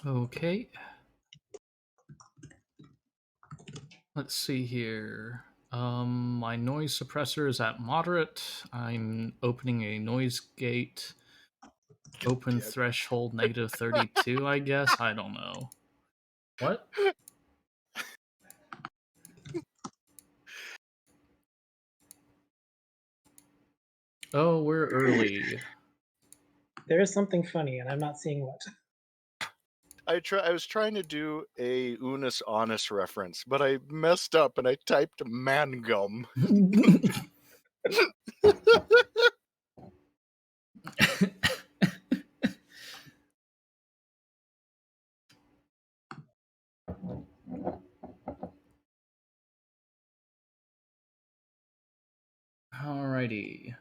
Okay. Let's see here. My noise suppressor is at moderate. I'm opening a noise gate. Open threshold -32, I guess. I don't know. What? Oh, we're early. There is something funny, and I'm not seeing what. I was trying to do a Unus Honest reference, but I messed up and I typed Magnum. Alrighty.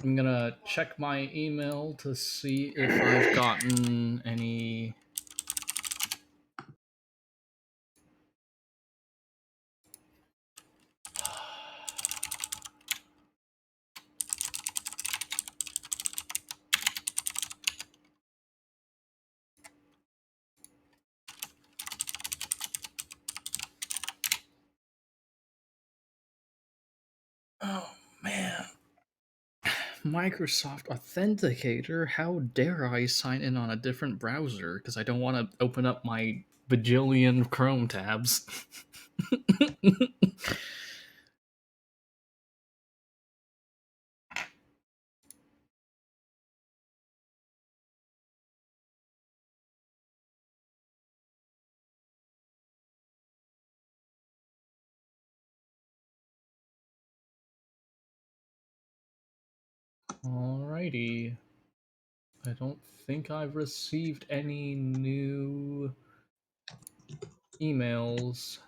I'm gonna check my email to see if I've gotten any. Oh man. Microsoft Authenticator, how dare I sign in on a different browser because I don't want to open up my bajillion Chrome tabs. Alrighty. I don't think I've received any new emails.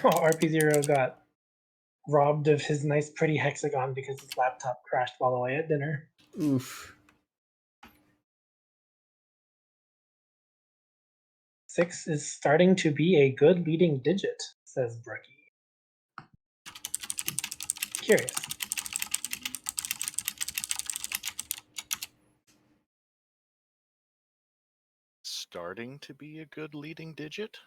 Oh, RP0 got robbed of his nice, pretty hexagon because his laptop crashed while away at dinner. Oof. 6 is starting to be a good leading digit, says Brookie. Curious. Starting to be a good leading digit?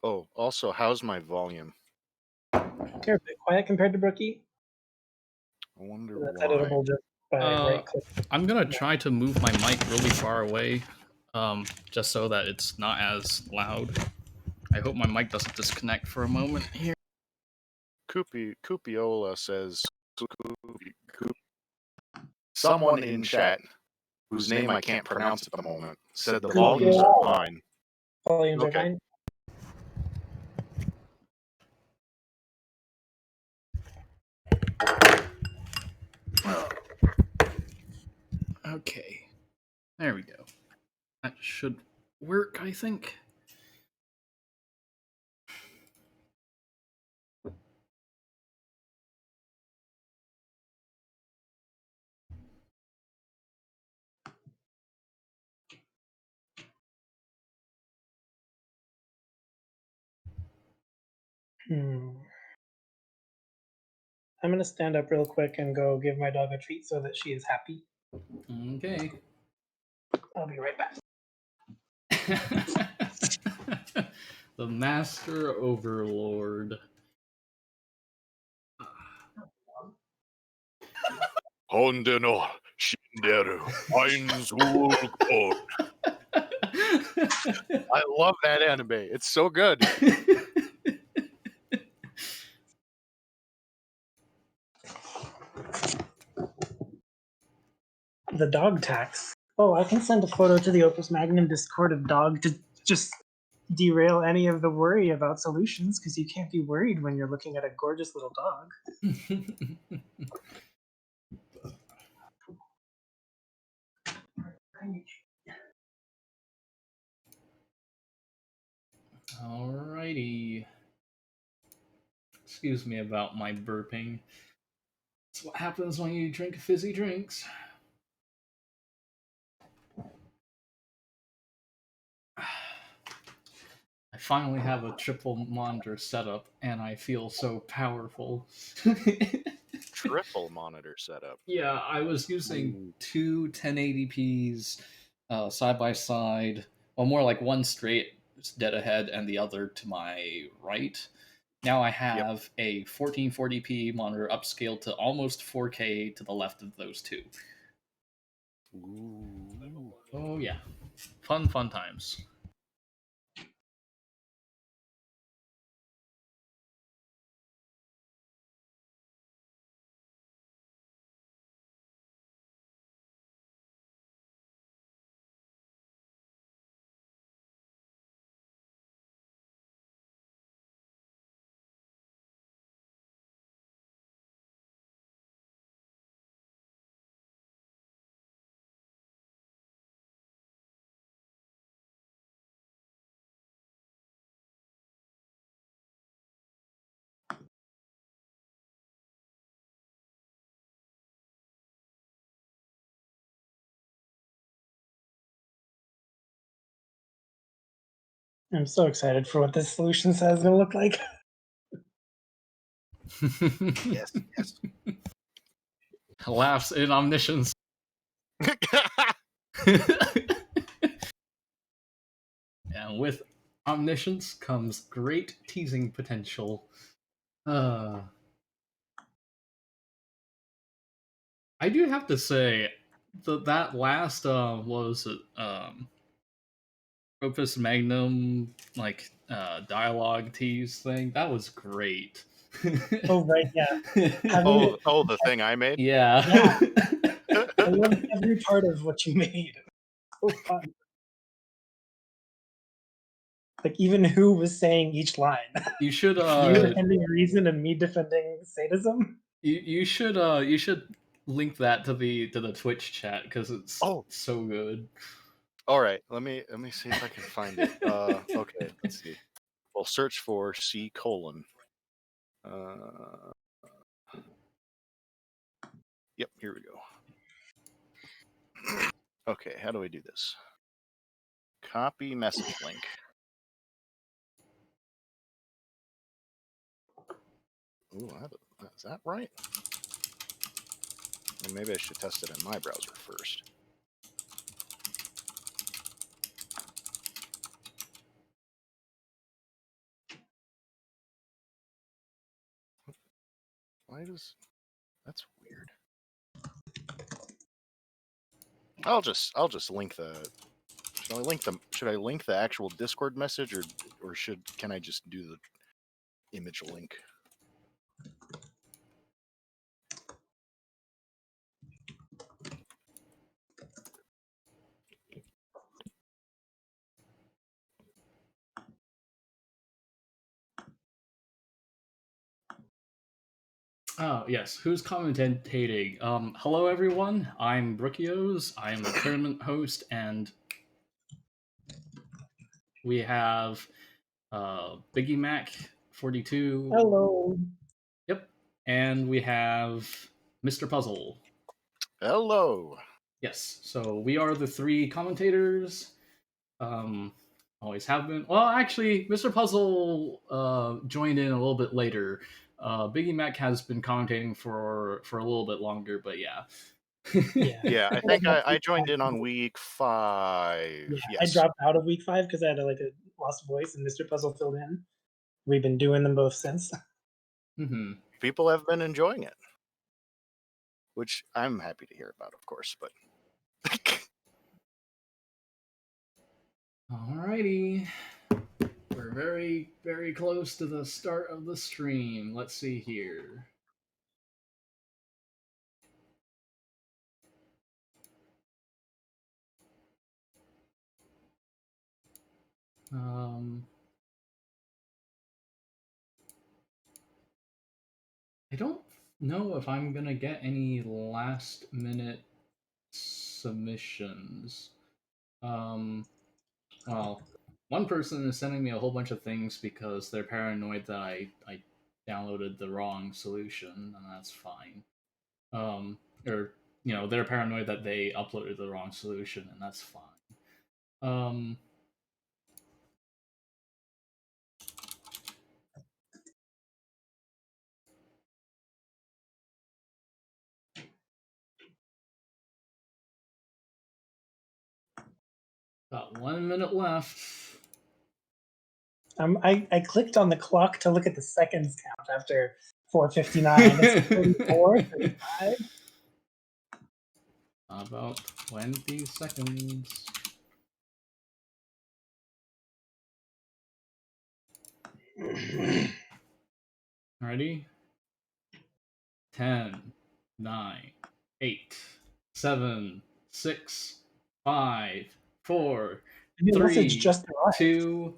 Oh, also, how's my volume? You're a bit quiet compared to Brookie. I wonder That's why. editable just by right click. I'm gonna try to move my mic really far away, just so that it's not as loud. I hope my mic doesn't disconnect for a moment here. Cupiola says, someone in chat, whose name I can't pronounce at the moment, said the volumes are fine. Volumes are fine. Okay. There we go. That should work, I think. I'm gonna stand up real quick and go give my dog a treat so that she is happy. Okay. I'll be right back. The Master Overlord. Honde no Shinderu Einzulko. I love that anime. It's so good. The dog tax. Oh, I can send a photo to the Opus Magnum Discord of dog to just derail any of the worry about solutions, because you can't be worried when you're looking at a gorgeous little dog. Alrighty. Excuse me about my burping. That's what happens when you drink fizzy drinks. I finally have a triple monitor setup, and I feel so powerful. Triple monitor setup. Yeah, I was using Ooh. two 1080p's side by side. Well, more like one straight dead ahead and the other to my right. Now I have a 1440p monitor upscaled to almost 4K to the left of those two. Ooh. Oh, yeah. Fun times. I'm so excited for what this solution set is going to look like. Yes, yes. Laughs in omniscience. And with omniscience comes great teasing potential. I do have to say that last what was it Opus Magnum dialogue tease thing, that was great. Oh, right, yeah. Having Oh, the thing I made? Yeah. I loved every part of what you made. So fun. Like, even who was saying each line. You should You defending reason and me defending sadism. you should link that to the Twitch chat because it's so good. All right, let me see if I can find it. Okay, let's see. We'll search for C:. Yep, here we go. Okay, how do I do this? Copy message link. Ooh, is that right? Or maybe I should test it in my browser first. That's weird. I'll just link the. Should I link the actual Discord message, or can I just do the image link? Oh, yes. Who's commentating? Hello, everyone. I'm Brookios. I am the tournament host, and we have Biggie Mac 42. Hello. Yep. And we have Mr. Puzzle. Hello. Yes. So we are the three commentators. Always have been. Well, actually, Mr. Puzzle joined in a little bit later. Biggie Mac has been commentating for a little bit longer, but yeah. Yeah. Yeah, I think I joined in on week 5. Yeah, I Yes. dropped out of week 5 because I had a lost voice, and Mr. Puzzle filled in. We've been doing them both since. Hmm. People have been enjoying it, which I'm happy to hear about, of course. But Alrighty. We're very, very close to the start of the stream. Let's see here. I don't know if I'm gonna get any last minute submissions. Well, one person is sending me a whole bunch of things because they're paranoid that I downloaded the wrong solution, and that's fine. Or they're paranoid that they uploaded the wrong solution, and that's fine. Um, Got 1 minute left. I clicked on the clock to look at the seconds count after 4:59. It's 34, 35. About 20 seconds. Ready? 10, 9, 8, 7, 6, 5, 4, A new message 3, just arrived. 2,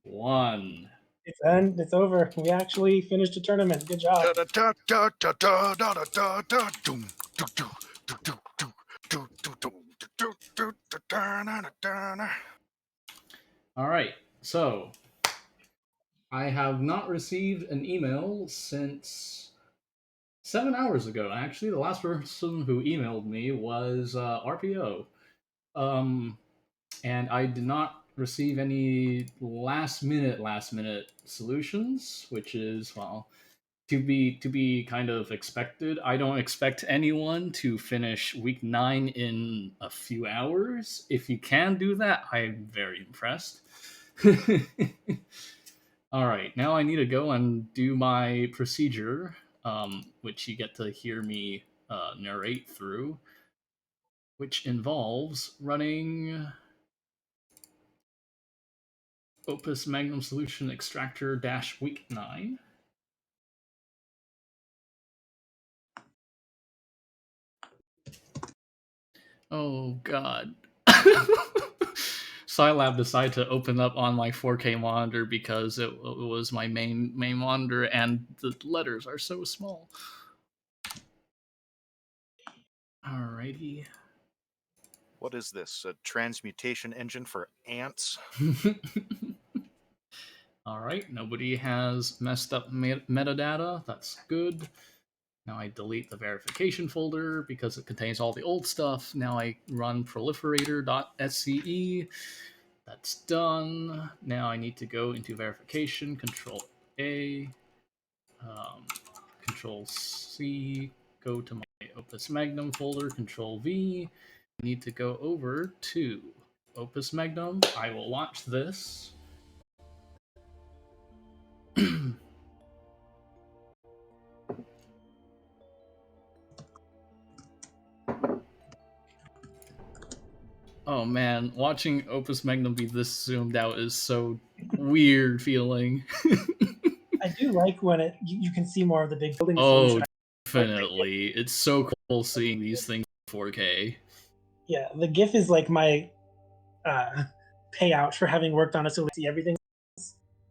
1. It's done. It's over. We actually finished a tournament. Good job. All right, so I have not received an email since 7 hours ago. Actually, the last person who emailed me was RPO. And I did not receive any last minute solutions, which is, well, to be kind of expected. I don't expect anyone to finish week 9 in a few hours. If you can do that, I'm very impressed. All right, now I need to go and do my procedure, which you get to hear me narrate through, which involves running Opus Magnum Solution Extractor dash week 9. Oh god. Scilab decided to open up on my 4K monitor because it was my main monitor and the letters are so small. Alrighty. What is this? A transmutation engine for ants? Alright, nobody has messed up metadata. That's good. Now I delete the verification folder because it contains all the old stuff. Now I run proliferator.sce. That's done. Now I need to go into verification, Control A, Control C, go to my Opus Magnum folder, Control V. I need to go over to Opus Magnum. I will launch this. Oh man, watching Opus Magnum be this zoomed out is so weird feeling. I do like when you can see more of the big building Oh, solution. definitely. It's so cool seeing these things in 4K. Yeah, the GIF is like my payout for having worked on a solution. See everything,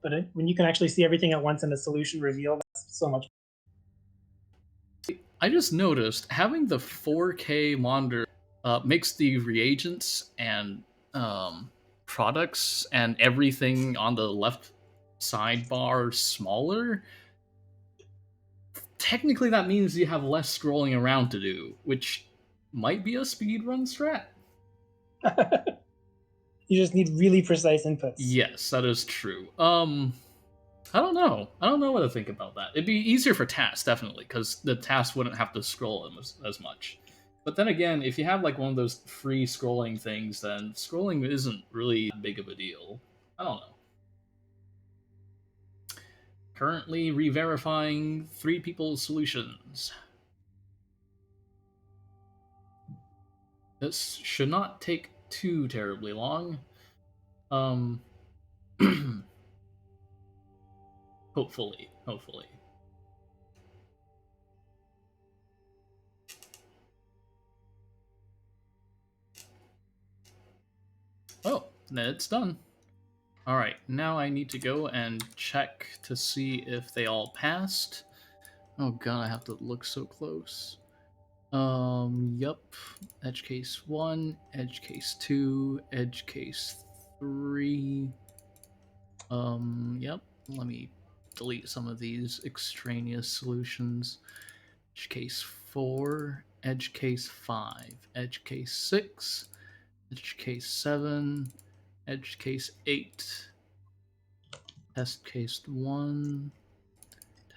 but when you can actually see everything at once in a solution reveal, that's so much. I just noticed having the 4K monitor makes the reagents and products and everything on the left sidebar smaller. Technically, that means you have less scrolling around to do, which might be a speedrun strat. You just need really precise inputs. Yes, that is true. I don't know. I don't know what to think about that. It'd be easier for tasks, definitely, because the task wouldn't have to scroll as much. But then again, if you have like one of those free scrolling things, then scrolling isn't really that big of a deal. I don't know. Currently re-verifying 3 people's solutions. This should not take too terribly long. Hopefully. Oh, then it's done. Alright, now I need to go and check to see if they all passed. Oh god, I have to look so close. Yup. Edge case 1, edge case 2, edge case 3. Yep. Let me delete some of these extraneous solutions. Edge case 4, edge case 5, edge case 6, edge case 7, edge case 8, test case 1,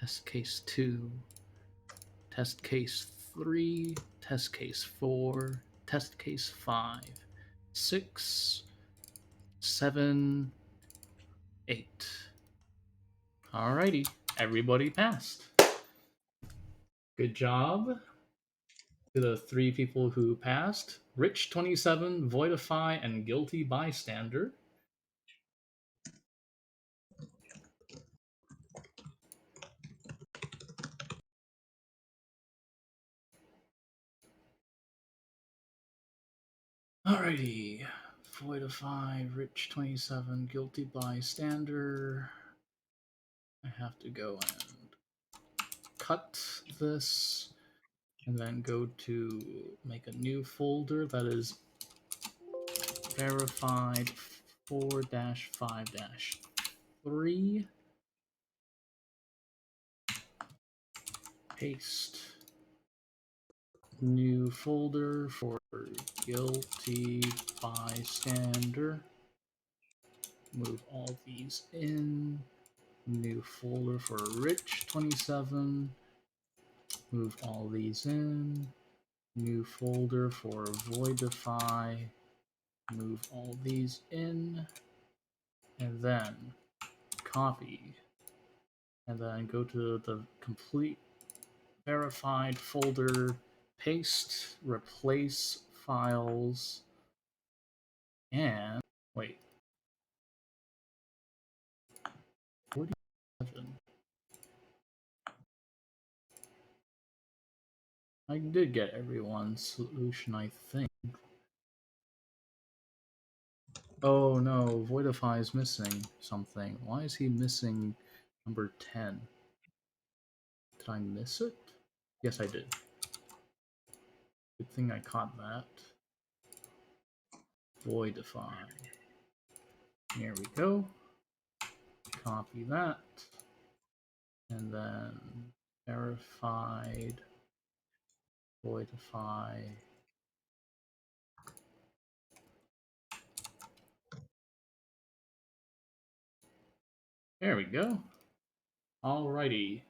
test case 2, test case 3, test case 4, test case 5, 6, 7, 8. Alrighty, everybody passed. Good job to the 3 people who passed. Rich 27, Voidify, and Guilty Bystander. Alrighty. Voidify, Rich 27, Guilty Bystander. I have to go and cut this and then go to make a new folder that is verified 4-5-3. Paste. New folder for Guilty Bystander. Move all these in. New folder for Rich 27. Move all these in. New folder for Voidify. Move all these in. And then copy. And then go to the complete verified folder. Paste. Replace files. And wait. 47. I did get everyone's solution, I think. Oh no, Voidify is missing something. Why is he missing number 10? Did I miss it? Yes, I did. Good thing I caught that. Voidify. Here we go. Copy that. And then verified. Voidify. There we go. Alrighty.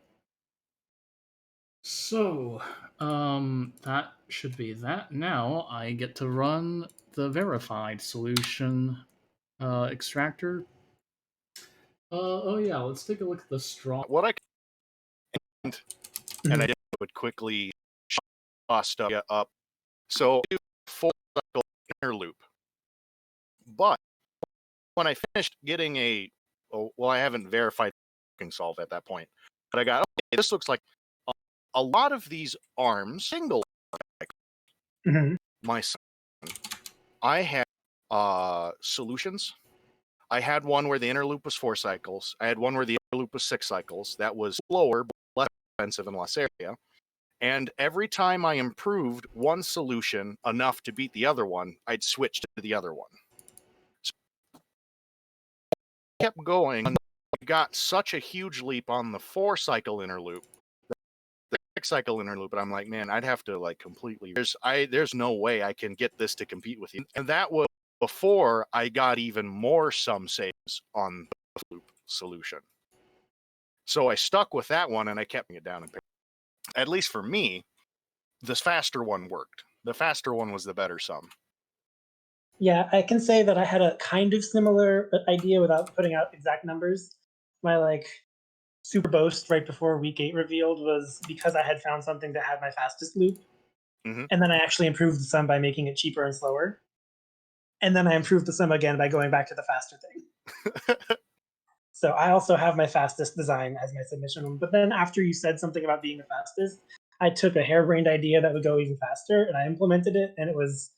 So, that should be that. Now I get to run the verified solution extractor. Oh yeah, let's take a look at the strong. What I and I would quickly stuff up. So full cycle inner loop. But when I finished getting I haven't verified solve at that point, but I got okay, this looks like a lot of these arms single. My son, I had solutions. I had one where the inner loop was 4 cycles. I had one where the inner loop was 6 cycles. That was slower, but less expensive and less area. And every time I improved one solution enough to beat the other one, I'd switch to the other one. So I kept going. I got such a huge leap on the 4 cycle inner loop, the 6 cycle inner loop, but I'm like, man, I'd have to like completely. There's no way I can get this to compete with you. And that was before I got even more sum saves on the loop solution. So I stuck with that one and I kept it down. At least for me, this faster one worked. The faster one was the better sum. Yeah, I can say that I had a kind of similar idea without putting out exact numbers. My super boast right before week 8 revealed was because I had found something that had my fastest loop. Mhm. And then I actually improved the sum by making it cheaper and slower. And then I improved the sum again by going back to the faster thing. So I also have my fastest design as my submission. But then after you said something about being the fastest, I took a harebrained idea that would go even faster and I implemented it, and it was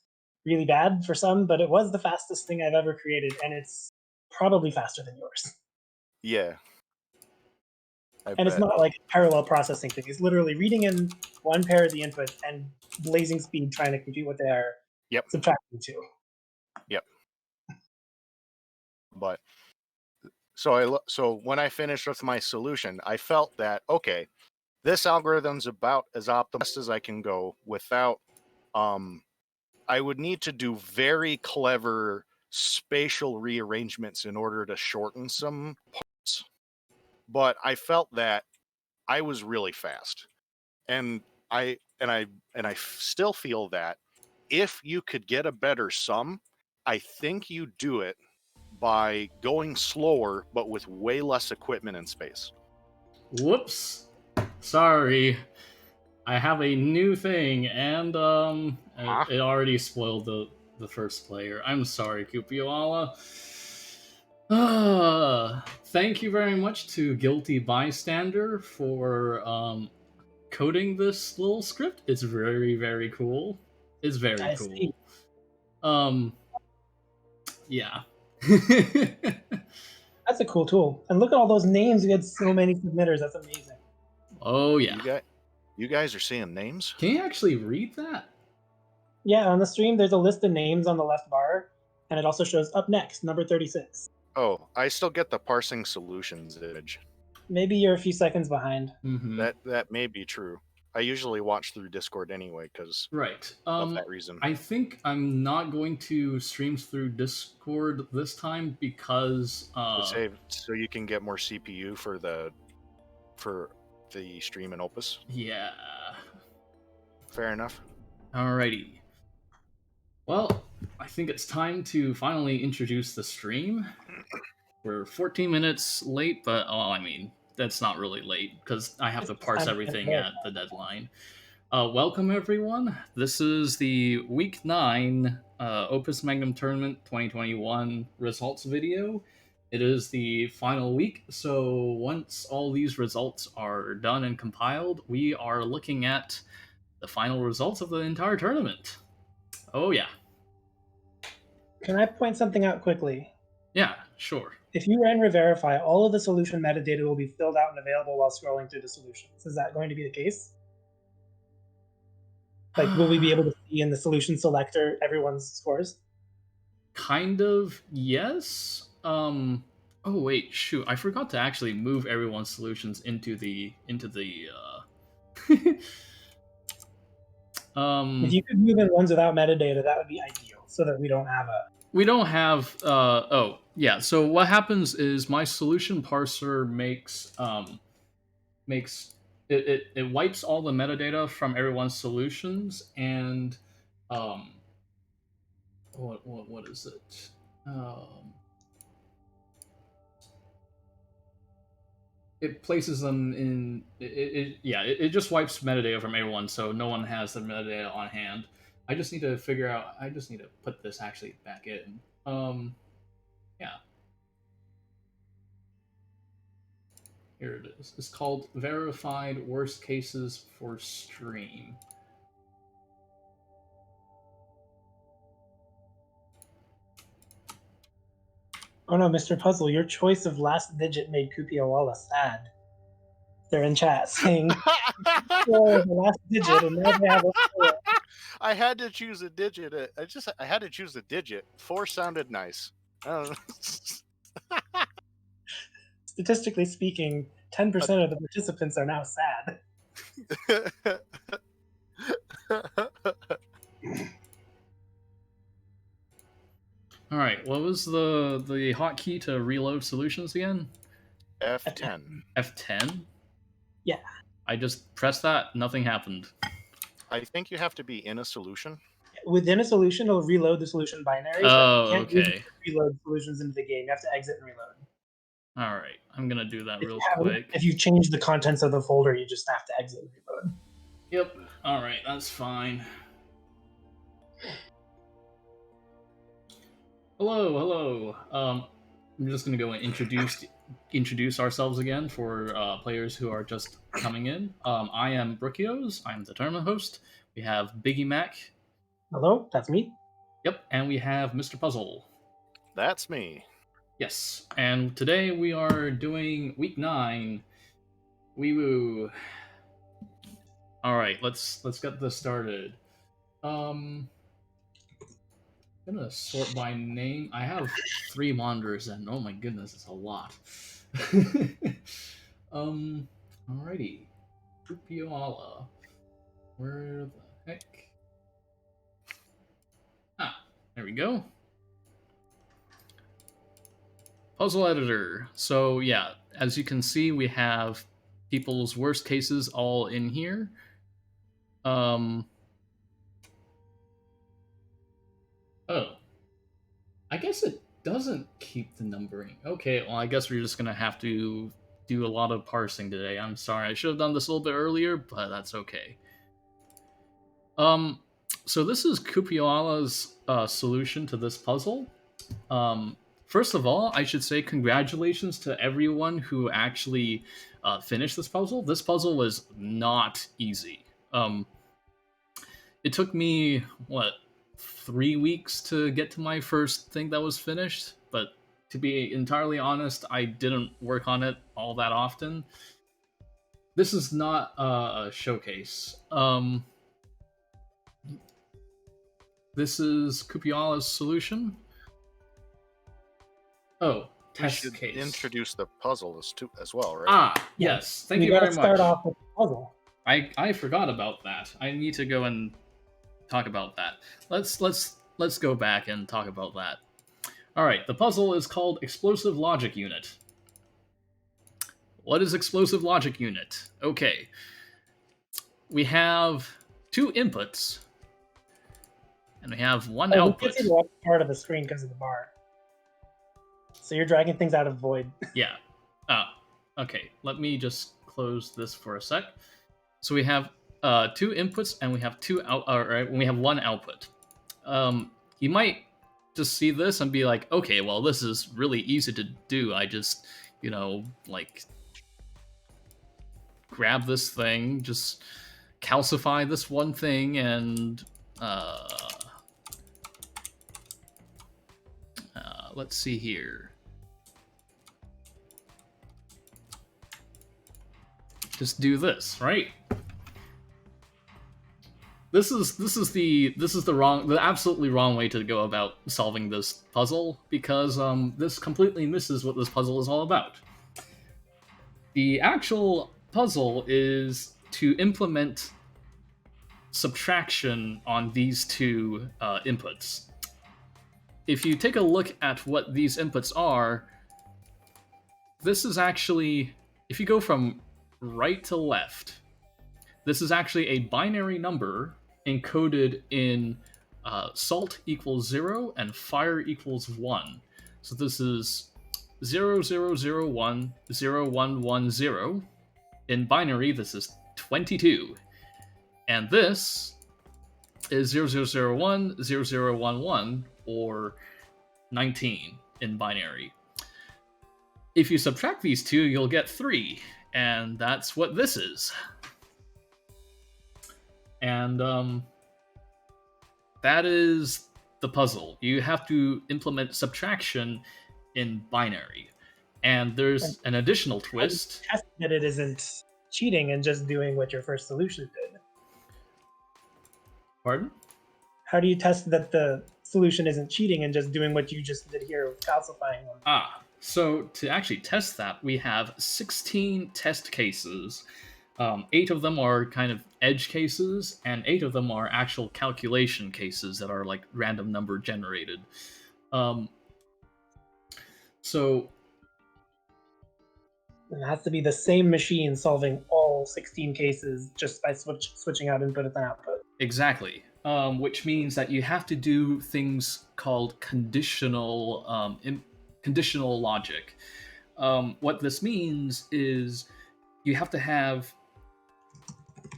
really bad for some, but it was the fastest thing I've ever created, and it's probably faster than yours. Yeah. And it's not like a parallel processing thing. It's literally reading in one pair of the inputs and blazing speed trying to compute what they are subtracting to. Yep. But so when I finished with my solution, I felt that, okay, this algorithm's about as optimized as I can go without I would need to do very clever spatial rearrangements in order to shorten some parts. But I felt that I was really fast. And I still feel that if you could get a better sum, I think you do it by going slower but with way less equipment and space. Whoops. Sorry. I have a new thing, and it already spoiled the first player. I'm sorry, Kupiwala. Thank you very much to Guilty Bystander for coding this little script. It's very, very cool. It's very I cool. see. Yeah. That's a cool tool. And look at all those names. We had so many submitters. That's amazing. Oh yeah. You guys are seeing names? Can you actually read that? Yeah, on the stream, there's a list of names on the left bar, and it also shows up next, number 36. Oh, I still get the parsing solutions image. Maybe you're a few seconds behind. Mm-hmm. That may be true. I usually watch through Discord anyway because of that reason. I think I'm not going to stream through Discord this time because so you can get more CPU for the stream in Opus. Yeah. Fair enough. Alrighty. Well, I think it's time to finally introduce the stream. We're 14 minutes late, but I mean, that's not really late because I have to parse everything at the deadline. Welcome everyone. This is the week 9 Opus Magnum Tournament 2021 results video. It is the final week, so once all these results are done and compiled, we are looking at the final results of the entire tournament. Oh yeah. Can I point something out quickly? Yeah, sure. If you ran Reverify, all of the solution metadata will be filled out and available while scrolling through the solutions. Is that going to be the case? Like, will we be able to see in the solution selector everyone's scores? Kind of, yes. Oh wait, shoot! I forgot to actually move everyone's solutions into the If you could move in ones without metadata, that would be ideal, so that we don't have a. We don't have. Oh yeah. So what happens is my solution parser makes it wipes all the metadata from everyone's solutions and what is it? It places them in it just wipes metadata from everyone, so no one has the metadata on hand. I just need to figure out. I just need to put this actually back in. Yeah. Here it is. It's called Verified Worst Cases for Stream. Oh no, Mr. Puzzle, your choice of last digit made Kupiawala sad. They're in chat saying, oh, the last digit, and now they have a 4. I had to choose a digit. I had to choose a digit. 4 sounded nice. Statistically speaking, 10% of the participants are now sad. All right. What was the hotkey to reload solutions again? F10. F10. Yeah. I just pressed that. Nothing happened. I think you have to be in a solution. Within a solution, it'll reload the solution binaries. Oh, You can't use it okay. to reload solutions into the game. You have to exit and reload. All right. I'm gonna do that real If quick. you change the contents of the folder, you just have to exit and reload. Yep. All right. That's fine. Hello. I'm just gonna go and introduce ourselves again for players who are just coming in. I am Brookios. I'm the tournament host. We have Biggie Mac. Hello, that's me. Yep, and we have Mr. Puzzle. That's me. Yes, and today we are doing week 9. Wee woo. All right, let's get this started. I'm gonna sort by name. I have 3 monitors, and oh my goodness, it's a lot. Alrighty. Pupiola. Where the heck? Ah, there we go. Puzzle editor. So yeah, as you can see, we have people's worst cases all in here. Oh. I guess it doesn't keep the numbering. Okay, well, I guess we're just gonna have to do a lot of parsing today. I'm sorry, I should have done this a little bit earlier, but that's okay. So this is Cupiola's solution to this puzzle. First of all, I should say congratulations to everyone who actually finished this puzzle. This puzzle was not easy. It took me, 3 weeks to get to my first thing that was finished, but to be entirely honest, I didn't work on it all that often. This is not a showcase. This is Cupiola's solution. Oh, test case. Introduce the puzzle as well, right? Ah, yes. Thank you very much. Start off with the puzzle. I forgot about that. I need to go and talk about that. Let's go back and talk about that. All right, the puzzle is called Explosive Logic Unit. What is Explosive Logic Unit? Okay. We have 2 inputs, and we have 1 output. You can see the left part of the screen because of the bar. So you're dragging things out of void. Yeah. Okay. Let me just close this for a sec. So we have 2 inputs, and we have we have 1 output. You might just see this and be like, okay, well, this is really easy to do. I just, like, grab this thing, just calcify this one thing, and let's see here. Just do this, right? This is the absolutely wrong way to go about solving this puzzle, because this completely misses what this puzzle is all about. The actual puzzle is to implement subtraction on these 2 inputs. If you take a look at what these inputs are, this is actually, if you go from right to left, this is actually a binary number encoded in salt equals 0 and fire equals 1. So this is 0001 0110. In binary, this is 22. And this is 0001 0011, or 19 in binary. If you subtract these 2, you'll get 3, and that's what this is. And that is the puzzle. You have to implement subtraction in binary. And there's an additional twist. Test that it isn't cheating and just doing what your first solution did. Pardon? How do you test that the solution isn't cheating and just doing what you just did here with calcifying one? So to actually test that, we have 16 test cases. 8 of them are kind of edge cases, and 8 of them are actual calculation cases that are like random number generated. Um, so It has to be the same machine solving all 16 cases just by switching out input and output. exactly, which means that you have to do things called conditional logic. What this means is you have to have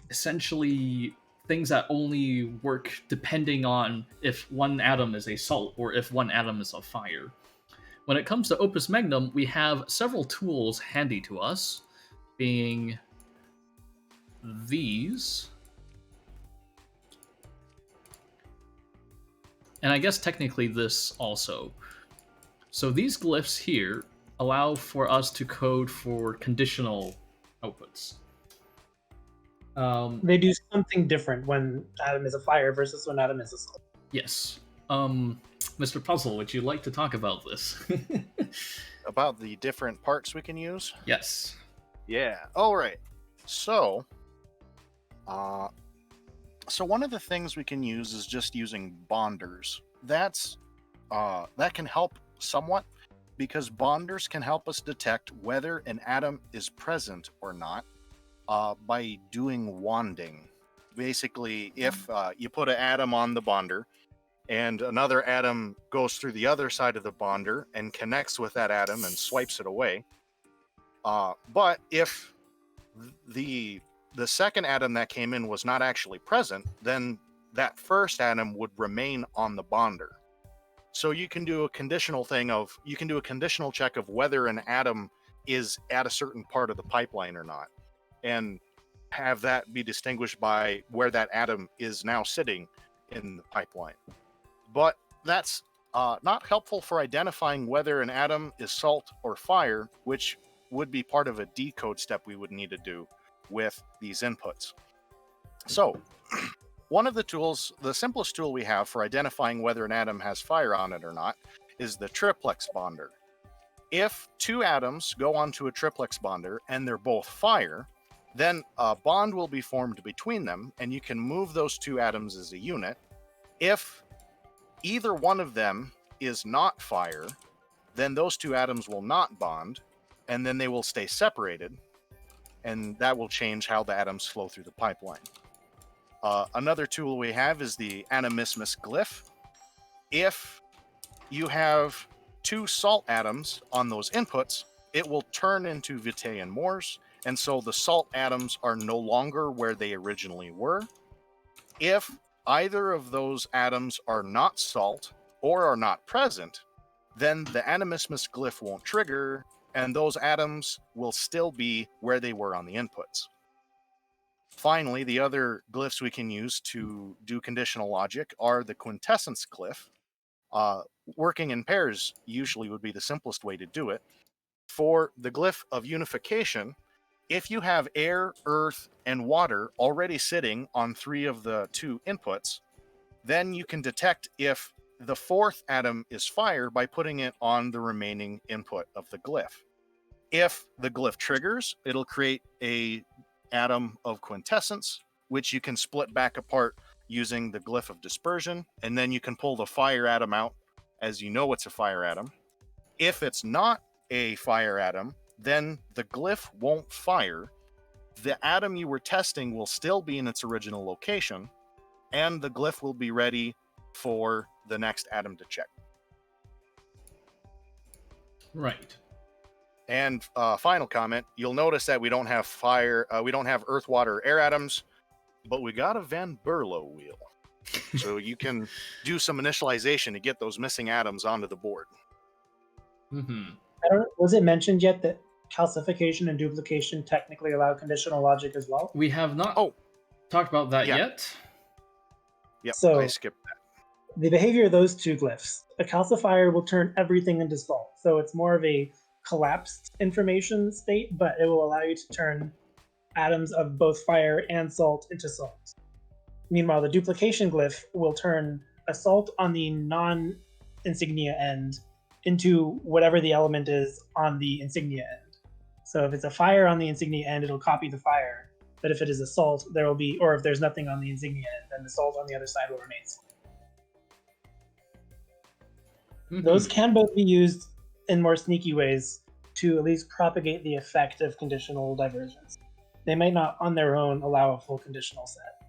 essentially things that only work depending on if one atom is a salt or if one atom is a fire. When it comes to Opus Magnum, we have several tools handy to us, being these. And I guess technically this also. So these glyphs here allow for us to code for conditional outputs. They do something different when atom is a fire versus when atom is a salt. Yes. Mr. Puzzle, would you like to talk about this? About the different parts we can use? Yes. Yeah. All right. So, one of the things we can use is just using bonders. That can help somewhat because bonders can help us detect whether an atom is present or not by doing wanding. Basically, if you put an atom on the bonder and another atom goes through the other side of the bonder and connects with that atom and swipes it away. But if the second atom that came in was not actually present, then that first atom would remain on the bonder. So you can do a conditional check of whether an atom is at a certain part of the pipeline or not, and have that be distinguished by where that atom is now sitting in the pipeline. But that's not helpful for identifying whether an atom is salt or fire, which would be part of a decode step we would need to do with these inputs. So, one of the tools, the simplest tool we have for identifying whether an atom has fire on it or not, is the Triplex Bonder. If two atoms go onto a Triplex Bonder and they're both fire, then a bond will be formed between them, and you can move those two atoms as a unit. If either one of them is not fire, then those two atoms will not bond, and then they will stay separated, and that will change how the atoms flow through the pipeline. Another tool we have is the Animismus Glyph. If you have two salt atoms on those inputs, it will turn into Vitae and Moors, and so the salt atoms are no longer where they originally were. If either of those atoms are not salt or are not present, then the Animismus Glyph won't trigger, and those atoms will still be where they were on the inputs. Finally, the other glyphs we can use to do conditional logic are the quintessence glyph. Working in pairs usually would be the simplest way to do it. For the glyph of unification, if you have air, earth, and water already sitting on three of the two inputs, then you can detect if the fourth atom is fire by putting it on the remaining input of the glyph. If the glyph triggers, it'll create a atom of quintessence, which you can split back apart using the glyph of dispersion, and then you can pull the fire atom out as you know it's a fire atom. If it's not a fire atom, then the glyph won't fire. The atom you were testing will still be in its original location, and the glyph will be ready for the next atom to check. Right. And final comment, you'll notice that we don't have earth, water, air atoms, but we got a Van Berlo wheel. So you can do some initialization to get those missing atoms onto the board. Mm-hmm. Was it mentioned yet that calcification and duplication technically allow conditional logic as well? We have not talked about that yet. Yep, So, I skipped that. The behavior of those two glyphs, a calcifier will turn everything into salt. So it's more of a collapsed information state, but it will allow you to turn atoms of both fire and salt into salt. Meanwhile, the duplication glyph will turn a salt on the non-insignia end into whatever the element is on the insignia end. So if it's a fire on the insignia end, it'll copy the fire. But if it is a salt, there will be, or if there's nothing on the insignia end, then the salt on the other side will remain salt. Those can both be used in more sneaky ways to at least propagate the effect of conditional divergence. They might not on their own allow a full conditional set.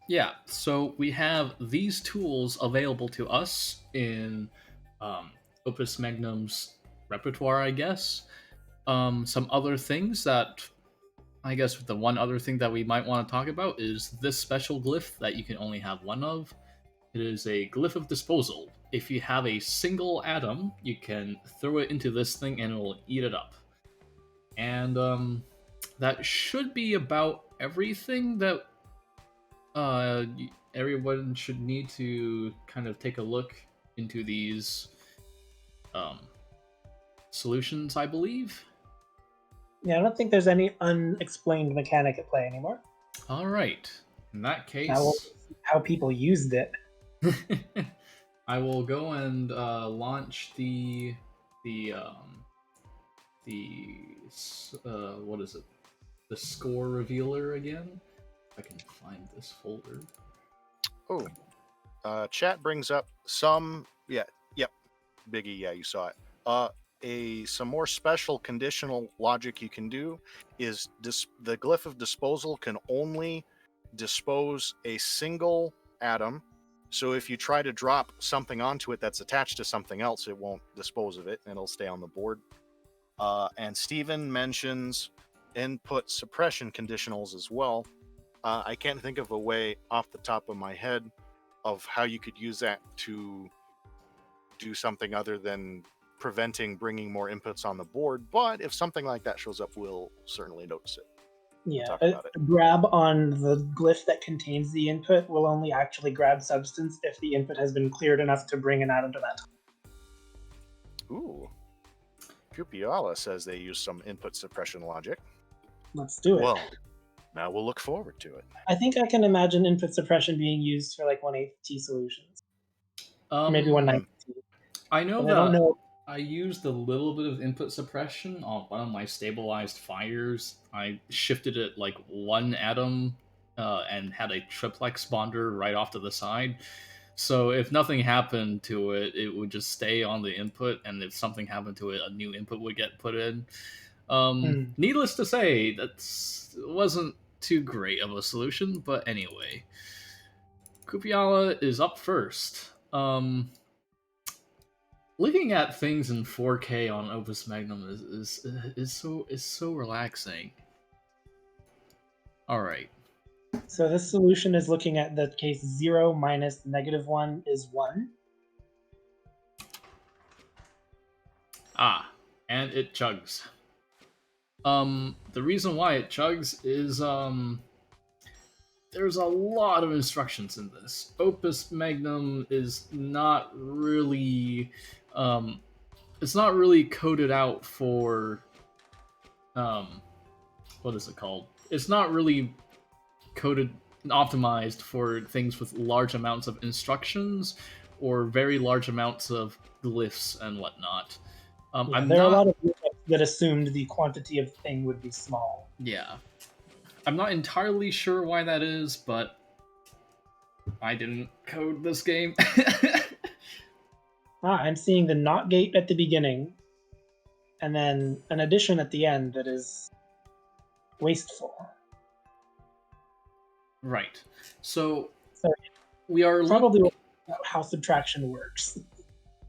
Yeah, so we have these tools available to us in Opus Magnum's repertoire, I guess. Some other things that, I guess the one other thing that we might want to talk about is this special glyph that you can only have one of. It is a Glyph of Disposal. If you have a single atom, you can throw it into this thing and it will eat it up. And that should be about everything that everyone should need to kind of take a look into these solutions, I believe. Yeah, I don't think there's any unexplained mechanic at play anymore. All right. In that case, Now we'll see how people used it. I will go and launch the what is it? The score revealer again. If I can find this folder. Oh, chat brings up some. Yep, Biggie. Yeah, you saw it. Some more special conditional logic you can do is the Glyph of Disposal can only dispose a single atom. So if you try to drop something onto it that's attached to something else, it won't dispose of it and it'll stay on the board. And Steven mentions input suppression conditionals as well. I can't think of a way off the top of my head of how you could use that to do something other than preventing bringing more inputs on the board. But if something like that shows up, we'll certainly notice it. Yeah, a grab on the glyph that contains the input will only actually grab substance if the input has been cleared enough to bring an atom to that. Ooh. Pupiala says they use some input suppression logic. Let's do it. Well, now we'll look forward to it. I think I can imagine input suppression being used for like 1/8 T solutions. Maybe 1/9 T. I know but that I don't know. I used a little bit of input suppression on one of my stabilized fires. I shifted it like one atom and had a triplex bonder right off to the side. So if nothing happened to it, it would just stay on the input, and if something happened to it, a new input would get put in. Needless to say, that wasn't too great of a solution, but anyway. Kupiala is up first. Looking at things in 4K on Opus Magnum is so relaxing. All right. So this solution is looking at the case 0 minus -1 is 1. Ah, and it chugs. The reason why it chugs is there's a lot of instructions in this. Opus Magnum is not really it's not really coded out for what is it called? It's not really coded and optimized for things with large amounts of instructions or very large amounts of glyphs and whatnot. There are a lot of lookups that assumed the quantity of thing would be small. Yeah. I'm not entirely sure why that is, but I didn't code this game. I'm seeing the NOT gate at the beginning, and then an addition at the end that is wasteful. Right. So we are probably how subtraction works.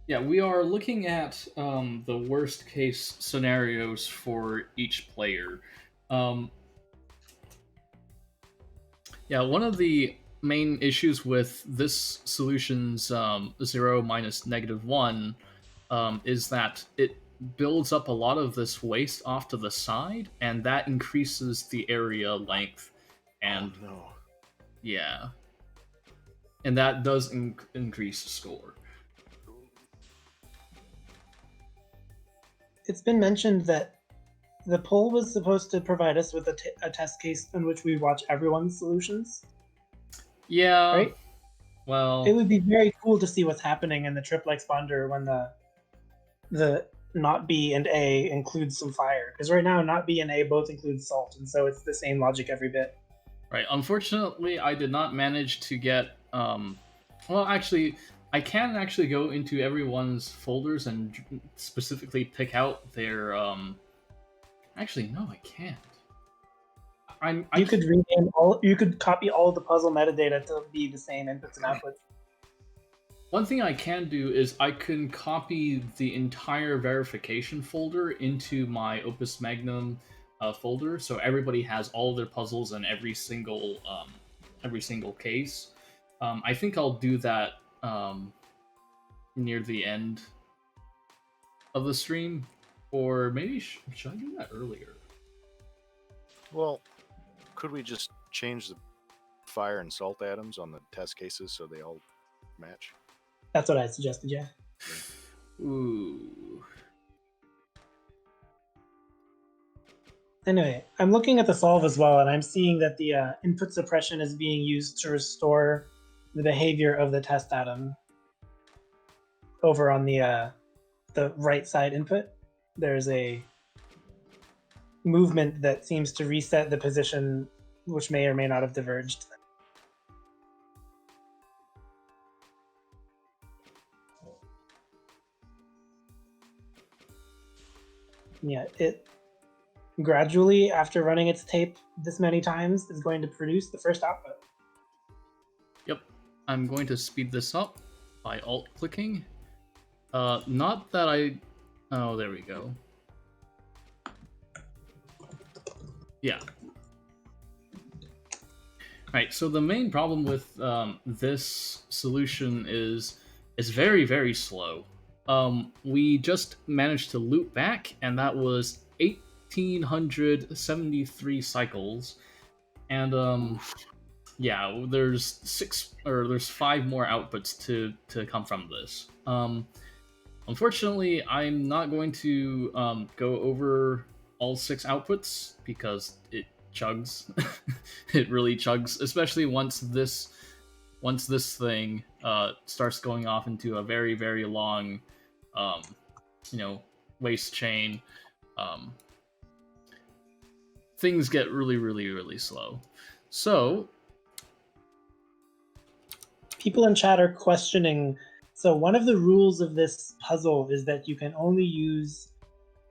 Yeah, we are looking at the worst case scenarios for each player. Yeah, one of the main issues with this solution's 0 minus -1 is that it builds up a lot of this waste off to the side, and that increases the area length. And yeah, and that does increase score. It's been mentioned that the poll was supposed to provide us with a test case in which we watch everyone's solutions. Yeah. Right? Well, it would be very cool to see what's happening in the Triplex Bonder when the not B and A includes some fire. Because right now, not B and A both include salt, and so it's the same logic every bit. Right. Unfortunately, I did not manage to get Well, actually, I can actually go into everyone's folders and specifically pick out their. Actually, no, I can't. You could rename all. You could copy all of the puzzle metadata to be the same inputs and outputs. One thing I can do is I can copy the entire verification folder into my Opus Magnum folder, so everybody has all their puzzles in every single case. I think I'll do that near the end of the stream, or maybe should I do that earlier? Well, could we just change the fire and salt atoms on the test cases so they all match? That's what I suggested. Yeah. Ooh. Anyway, I'm looking at the solve as well, and I'm seeing that the input suppression is being used to restore the behavior of the test atom. Over on the right side input, there's a movement that seems to reset the position, which may or may not have diverged. Yeah, it gradually, after running its tape this many times, is going to produce the first output. Yep, I'm going to speed this up by alt-clicking. Not that I... Oh, there we go. Yeah. Right, so the main problem with this solution is it's very, very slow. We just managed to loop back, and that was 1,873 cycles. And yeah, there's 5 more outputs to come from this. Unfortunately, I'm not going to go over all 6 outputs because it chugs. It really chugs, especially once this thing starts going off into a very, very long, waste chain. Things get really, really, really slow. So people in chat are questioning. So one of the rules of this puzzle is that you can only use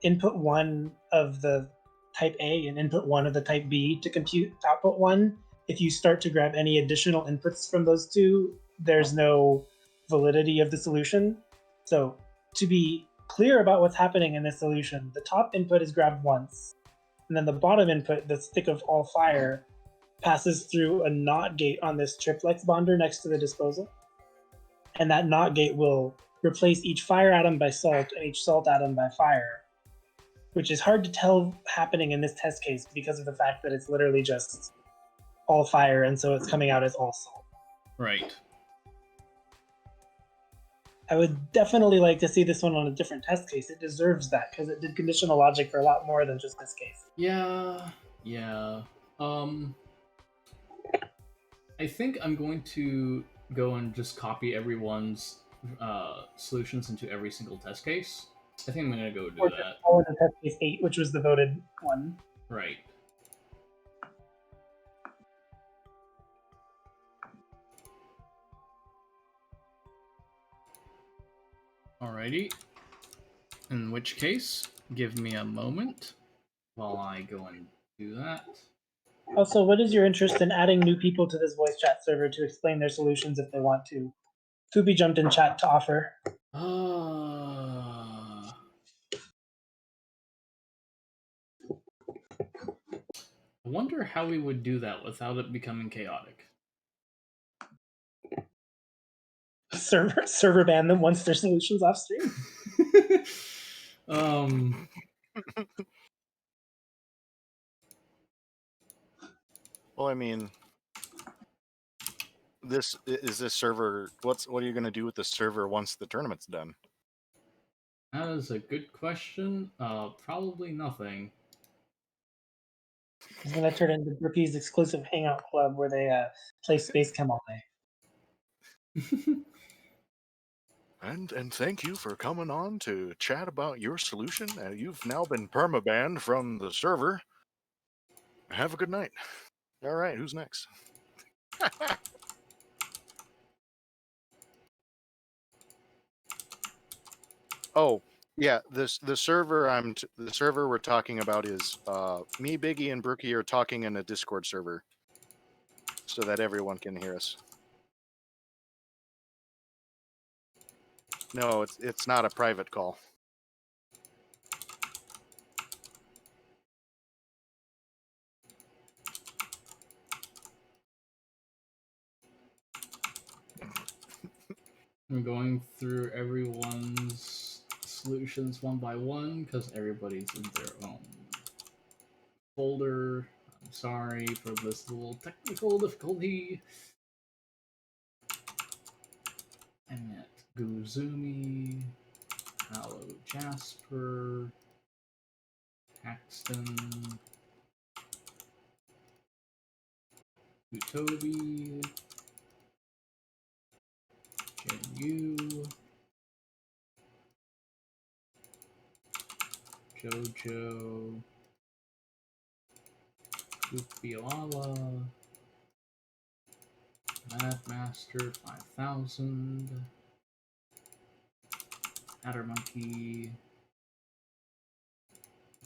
input 1 of the type A and input 1 of the type B to compute output 1. If you start to grab any additional inputs from those two, there's no validity of the solution. So to be clear about what's happening in this solution, the top input is grabbed once, and then the bottom input, the stick of all fire, passes through a NOT gate on this Triplex Bonder next to the disposal. And that NOT gate will replace each fire atom by salt and each salt atom by fire, which is hard to tell happening in this test case because of the fact that it's literally just all fire, and so it's coming out as all salt. right. I would definitely like to see this one on a different test case. It deserves that because it did conditional logic for a lot more than just this case. Yeah. I think I'm going to go and just copy everyone's solutions into every single test case. I think I'm going to go do that. All in the test case 8, which was the voted one. Right. Alrighty. In which case, give me a moment while I go and do that. Also, what is your interest in adding new people to this voice chat server to explain their solutions if they want to? Kubi jumped in chat to offer. I wonder how we would do that without it becoming chaotic. Server ban them once their solutions off stream. Well, I mean, this server. What are you going to do with the server once the tournament's done? That is a good question. Probably nothing. It's going to turn into Brookie's exclusive hangout club where they play Space Chem all day. And thank you for coming on to chat about your solution. You've now been permabanned from the server. Have a good night. All right, who's next? Oh, yeah. The server the server we're talking about is me, Biggie, and Brookie are talking in a Discord server, so that everyone can hear us. No, it's not a private call. I'm going through everyone's solutions one by one because everybody's in their own folder. I'm sorry for this little technical difficulty. Emmet Guzumi, Hallow Jasper, Paxton, Utobi, Jinyu, Jojo, Kupiala, Madmaster 5000, Addermonkey,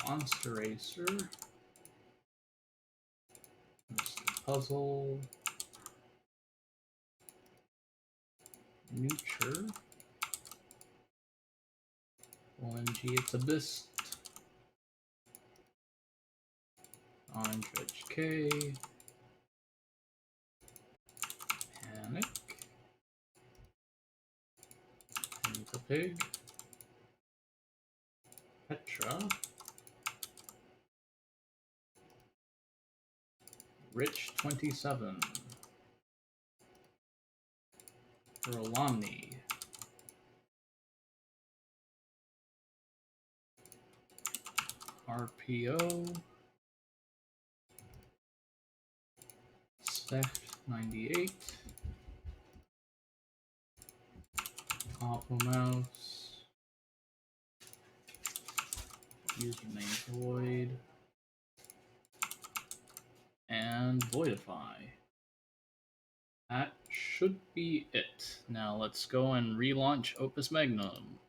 Monster Racer, Mr. Puzzle, Neuter, OMG It's Abyss, Orange HK, Panic, Pig, Petra, Rich27, Rolani, RPO, Steph 98, Papa Mouse, username Void, and Voidify. That should be it. Now let's go and relaunch Opus Magnum.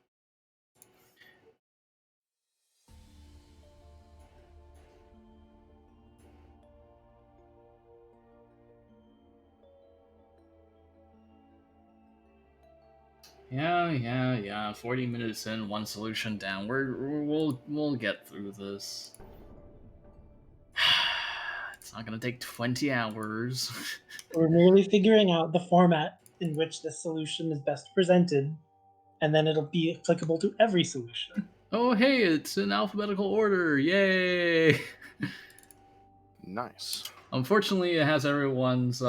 Yeah. 40 minutes in, one solution down. We'll get through this. It's not gonna take 20 hours. We're merely figuring out the format in which this solution is best presented, and then it'll be applicable to every solution. Oh, hey, it's in alphabetical order. Yay! Nice. Unfortunately, it has everyone's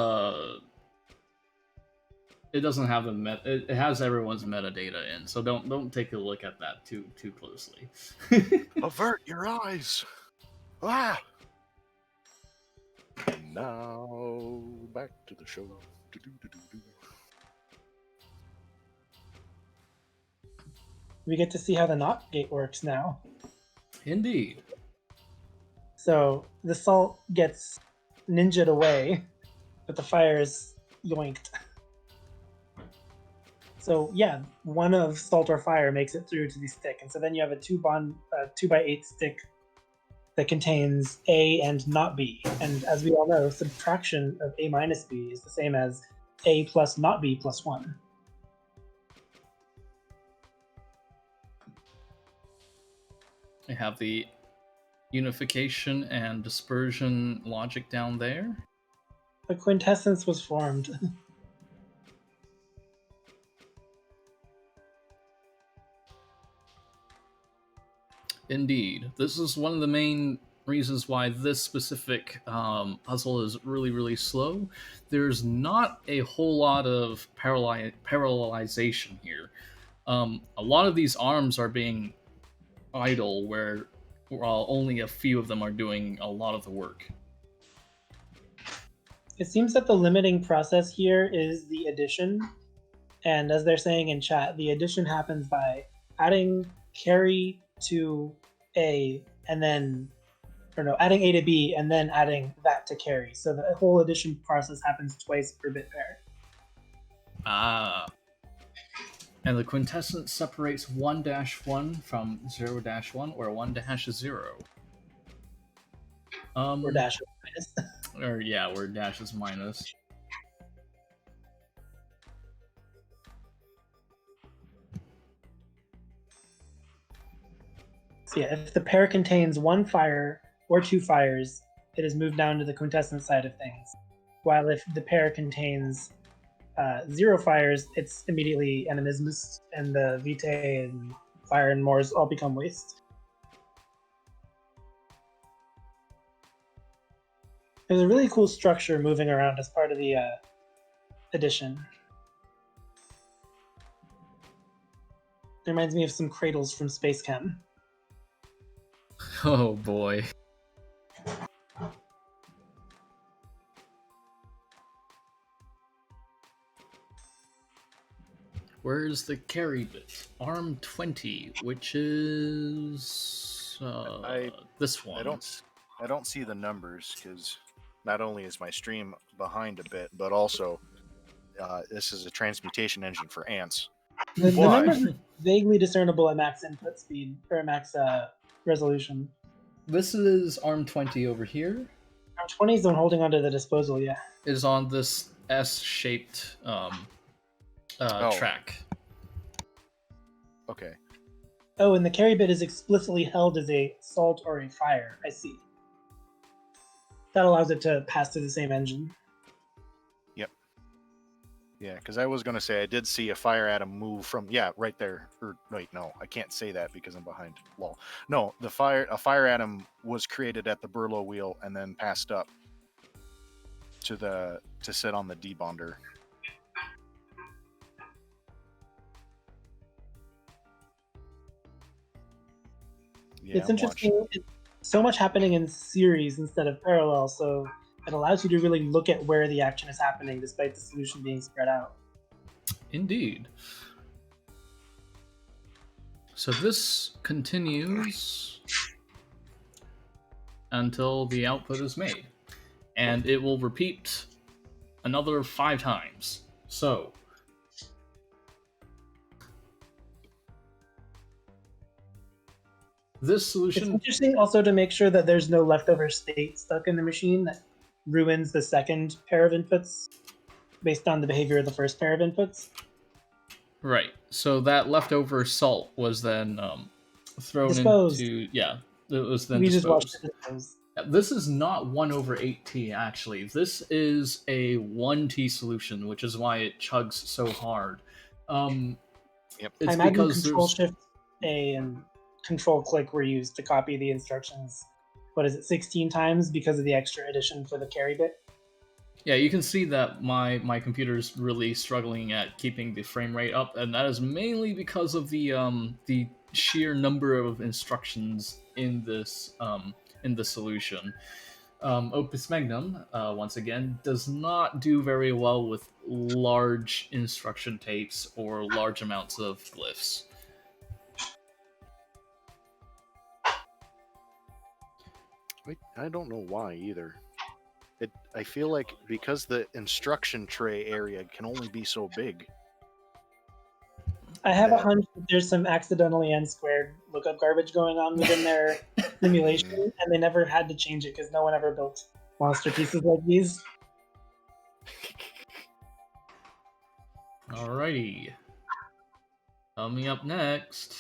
it doesn't have it has everyone's metadata in, so don't take a look at that too closely. Avert your eyes. Ah. And now back to the show. We get to see how the NOT gate works now. Indeed. So the salt gets ninja'd away, but the fire is yoinked. So yeah, one of salt or fire makes it through to the stick, and so then you have a 2x8 stick that contains A and not B. And as we all know, subtraction of A minus B is the same as A plus not B plus 1. I have the unification and dispersion logic down there. A quintessence was formed. Indeed. This is one of the main reasons why this specific puzzle is really slow. There's not a whole lot of parallelization here. A lot of these arms are being idle, where only a few of them are doing a lot of the work. It seems that the limiting process here is the addition. And as they're saying in chat, the addition happens by adding carry to A and then, or no, adding A to B and then adding that to carry. So the whole addition process happens twice per bit pair. Ah. And the quintessence separates 1-1 from 0-1 or 1-0. Or dash minus. Or yeah, where dash is minus. So yeah, if the pair contains 1 fire or 2 fires, it is moved down to the quintessence side of things. While if the pair contains 0 fires, it's immediately Animismus, and the Vitae and Fire and Moors all become waste. There's a really cool structure moving around as part of the edition. It reminds me of some cradles from Space Chem. Oh boy. Where's the carry bit? Arm 20, which is this one. I don't see the numbers because not only is my stream behind a bit, but also this is a transmutation engine for ants. The numbers are vaguely discernible at max input speed or max resolution. This is arm 20 over here. Arm 20 is the one holding onto the disposal, yeah. Is on this S-shaped track. Okay. Oh, and the carry bit is explicitly held as a salt or a fire. I see. That allows it to pass through the same engine. Yep. Yeah, because I was going to say I did see a fire atom move from right there. Or wait, no, I can't say that because I'm behind. Lol. No, a fire atom was created at the Burlow wheel and then passed up to sit on the debonder. Yeah, it's interesting. It's so much happening in series instead of parallel, so it allows you to really look at where the action is happening despite the solution being spread out. Indeed. So this continues until the output is made. And it will repeat another 5 times. So this solution... It's interesting also to make sure that there's no leftover state stuck in the machine that ruins the second pair of inputs based on the behavior of the first pair of inputs. Right. So that leftover salt was then thrown disposed. into... Yeah, it was then we disposed. just watched it dispose. This is not 1/8T, actually. This is a 1T solution, which is why it chugs so hard. Yep. I imagine Control-Shift-A and Control-Click were used to copy the instructions, 16 times because of the extra addition for the carry bit? Yeah, you can see that my computer's really struggling at keeping the frame rate up, and that is mainly because of the sheer number of instructions in this in the solution. Opus Magnum, once again, does not do very well with large instruction tapes or large amounts of glyphs. I don't know why either. I feel like because the instruction tray area can only be so big. I have a hunch that there's some accidentally n-squared lookup garbage going on within their simulation, and they never had to change it because no one ever built monster pieces like these. Alrighty. Coming up next...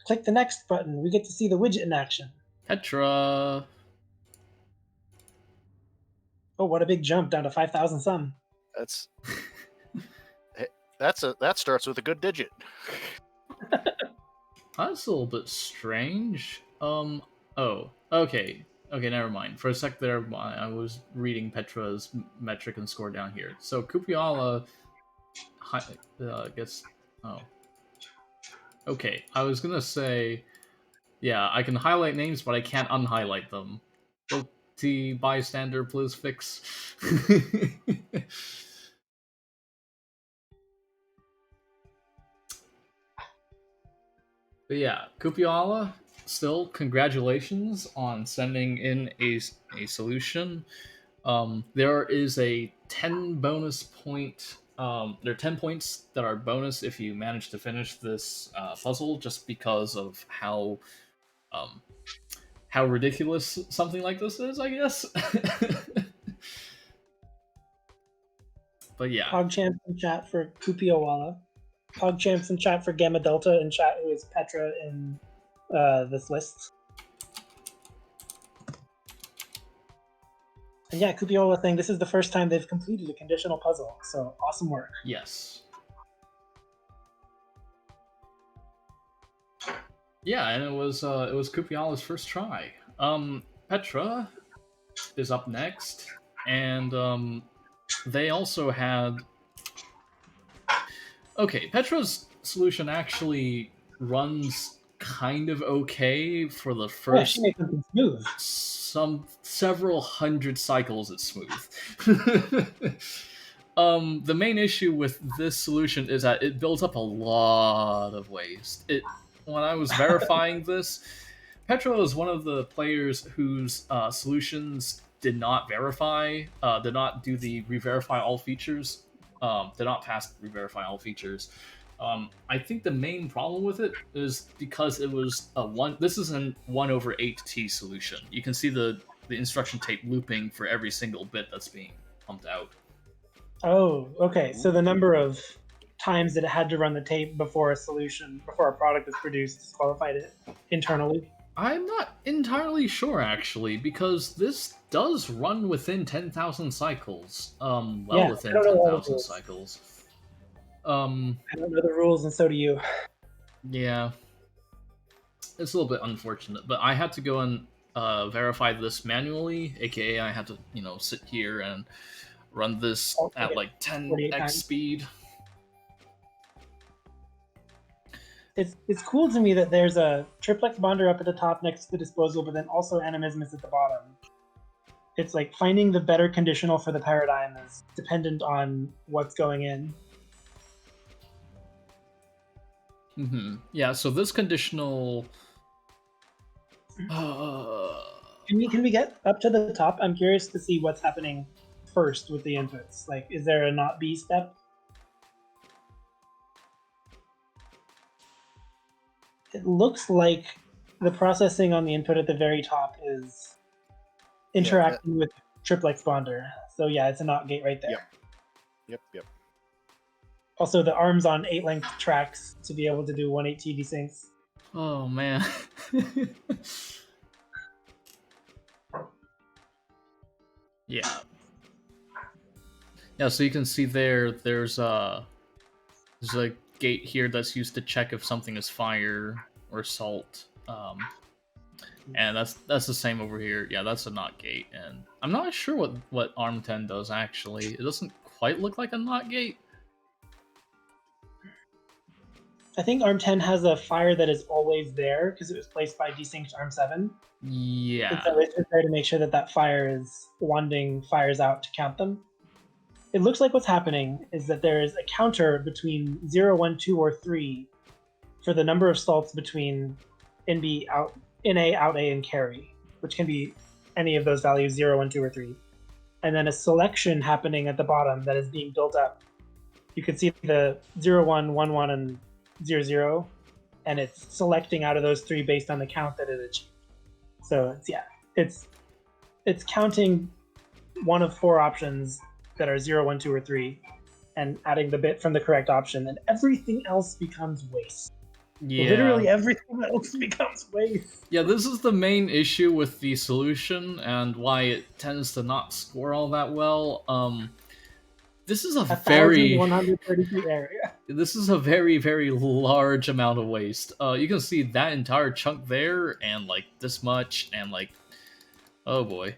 Click the next button. We get to see the widget in action. Petra. Oh, what a big jump down to 5,000 some. That starts with a good digit. That's a little bit strange. Oh, okay. Okay, never mind. For a sec there, I was reading Petra's metric and score down here. So Kupiala gets... Oh. Okay, I was gonna say... Yeah, I can highlight names, but I can't unhighlight them. Guilty bystander, please fix. But yeah, Kupiala, still congratulations on sending in a solution. There is a 10 bonus point There are 10 points that are bonus if you manage to finish this puzzle, just because of um, how ridiculous something like this is, I guess. But yeah, PogChamps in chat for Kupiowala. PogChamps in chat for Gamma Delta in chat, who is Petra in this list. And yeah, Kupiola saying this is the first time they've completed a conditional puzzle, so awesome work. yes. Yeah, and it was Kupiala's first try. Petra is up next, and they also had. Okay, Petra's solution actually runs kind of okay for the Yeah, first she made something smooth. several hundred cycles. It's smooth. The main issue with this solution is that it builds up a lot of waste. When I was verifying this, Petra was one of the players whose solutions did not verify, did not do the re-verify all features, did not pass re-verify all features. I think the main problem with it is because it was a one. This is an 1/8t solution. You can see the instruction tape looping for every single bit that's being pumped out. Oh, okay. So the number of times that it had to run the tape before a product was produced, disqualified it internally. I'm not entirely sure actually, because this does run within 10,000 cycles. Yeah, Within I don't know all the 10,000 rules. cycles. I don't know the rules, and so do you. Yeah, it's a little bit unfortunate, but I had to go and verify this manually, aka I had to, sit here and run this at like 48 10x times. speed. It's cool to me that there's a Triplex Bonder up at the top next to the disposal, but then also Animismus at the bottom. It's like finding the better conditional for the paradigm is dependent on what's going in. Yeah, so this conditional. Can we get up to the top? I'm curious to see what's happening first with the inputs. Like, is there a not B step? It looks like the processing on the input at the very top is interacting with Triplex Bonder. So yeah, it's a NOT gate right there. Yep. Also, the arms on 8-length tracks to be able to do 1/8 desyncs. Oh man. Yeah. Yeah, so you can see there's a gate here that's used to check if something is fire or salt. And that's the same over here. Yeah, that's a NOT gate, and I'm not sure what ARM 10 does actually. It doesn't quite look like a NOT gate. I think ARM 10 has a fire that is always there because it was placed by desynced ARM 7. Yeah. And so it's just there to make sure that that fire is wanding fires out to count them. It looks like what's happening is that there is a counter between 0, 1, 2, or 3 for the number of salts between NB out, NA, out A, and carry, which can be any of those values, 0, 1, 2, or 3. And then a selection happening at the bottom that is being built up. You can see the 0, 1, 1, 1, and 0, 0, and it's selecting out of those 3 based on the count that it achieved. So it's counting one of 4 options that are 0, 1, 2, or 3, and adding the bit from the correct option, and everything else becomes waste. Yeah. Literally everything else becomes waste. Yeah, this is the main issue with the solution and why it tends to not score all that well. This is a very 1,133 area. This is a very, very large amount of waste. You can see that entire chunk there, and like this much, and like, oh boy,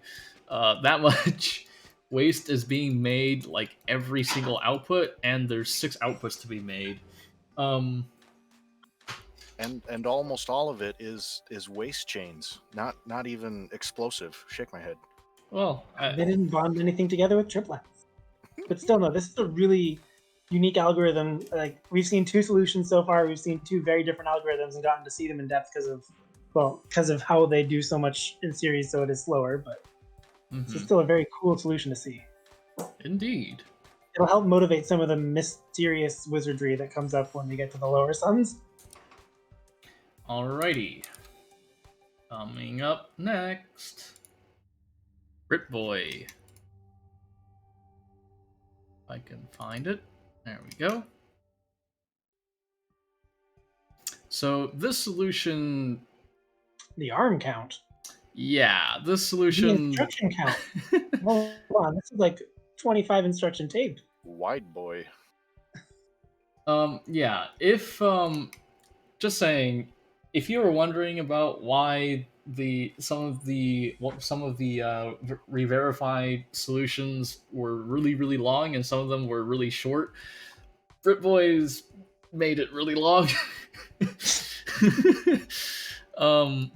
that much waste is being made like every single output, and there's 6 outputs to be made. And almost all of it is waste chains, not even explosive. Shake my head. Well, They didn't bond anything together with triplets. But still, no, this is a really unique algorithm. Like, we've seen 2 solutions so far. We've seen 2 very different algorithms and gotten to see them in depth because of how they do so much in series, so it is slower. But it's still a very cool solution to see. Indeed. It'll help motivate some of the mysterious wizardry that comes up when we get to the lower suns. Alrighty. Coming up next, Rip Boy. If I can find it. There we go. So this solution, The arm count. yeah, this The solution. instruction count. Hold on, this is like 25 instruction tape. Wide boy. Yeah, if just saying, if you were wondering about why some of the re-verified solutions were really long and some of them were really short, Britboys made it really long.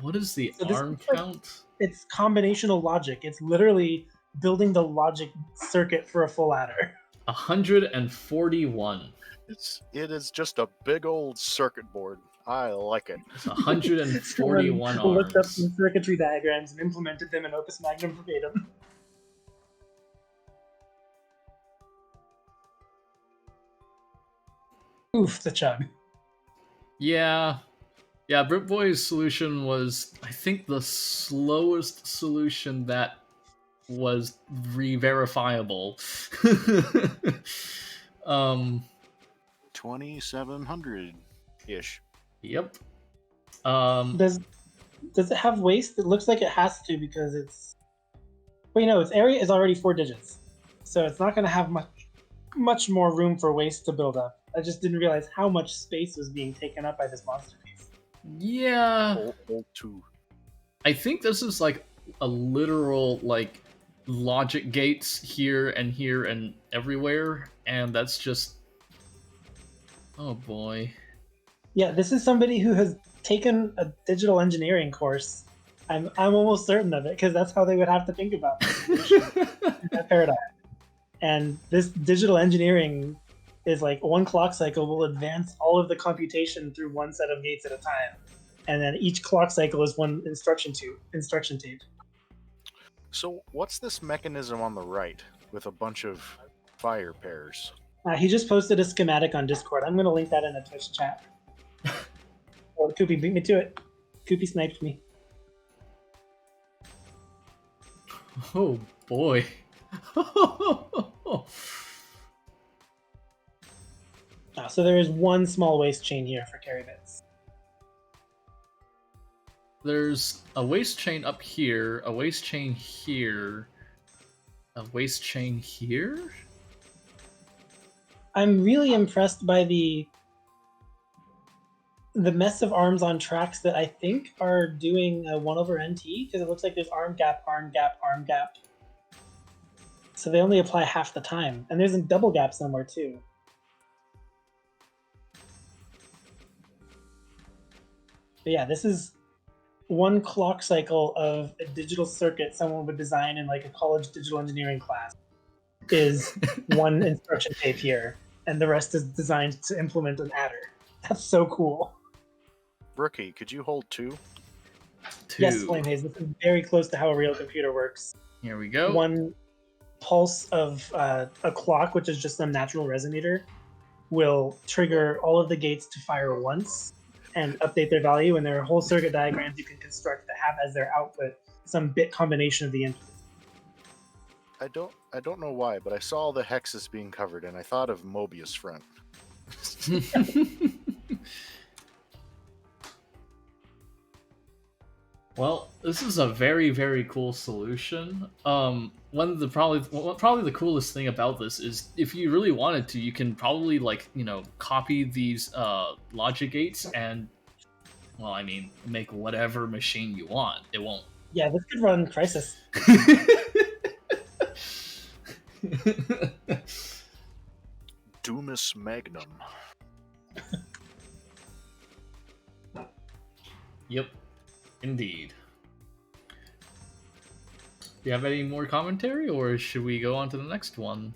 What is the So this arm is like- count? It's combinational logic. It's literally building the logic circuit for a full adder. 141. It is just a big old circuit board. I like it. It's 141 Someone looked up arms. some circuitry diagrams and implemented them in Opus Magnum verbatim. Oof, the chug. Yeah. Yeah, Britboy's solution was, I think, the slowest solution that was re-verifiable. 2700 ish. Yep. Does it have waste? It looks like it has to because it's. Well, its area is already 4 digits, so it's not going to have much more room for waste to build up. I just didn't realize how much space was being taken up by this monster piece. Yeah. Old 2. I think this is like a literal like logic gates here and everywhere, and that's just, oh boy. Yeah, this is somebody who has taken a digital engineering course. I'm almost certain of it because that's how they would have to think about that paradigm. And this digital engineering is like one clock cycle will advance all of the computation through one set of gates at a time, and then each clock cycle is one instruction tape. So what's this mechanism on the right with a bunch of fire pairs? He just posted a schematic on Discord. I'm going to link that in the Twitch chat. Oh, Koopy beat me to it. Koopy sniped me. Oh boy. So there is one small waste chain here for carry bits. There's a waste chain up here, a waste chain here, a waste chain here? I'm really impressed by the mess of arms on tracks that I think are doing a 1/NT, because it looks like there's arm gap, arm gap, arm gap. So they only apply half the time. And there's a double gap somewhere too. But yeah, this is one clock cycle of a digital circuit someone would design in like a college digital engineering class is one instruction tape here, and the rest is designed to implement an adder. That's so cool. Rookie, could you hold 2? Yes, Flamehaze, this is very close to how a real computer works. Here we go. One pulse of a clock, which is just some natural resonator, will trigger all of the gates to fire once and update their value, and there are whole circuit diagrams you can construct that have as their output some bit combination of the inputs. I don't know why, but I saw all the hexes being covered and I thought of Mobius front. Well, this is a very cool solution. One of the probably the coolest thing about this is if you really wanted to, you can probably copy these logic gates and, well, I mean, make whatever machine you want. It won't. Yeah, this could run Crisis. Doomus Magnum. Yep. Indeed. Do you have any more commentary, or should we go on to the next one?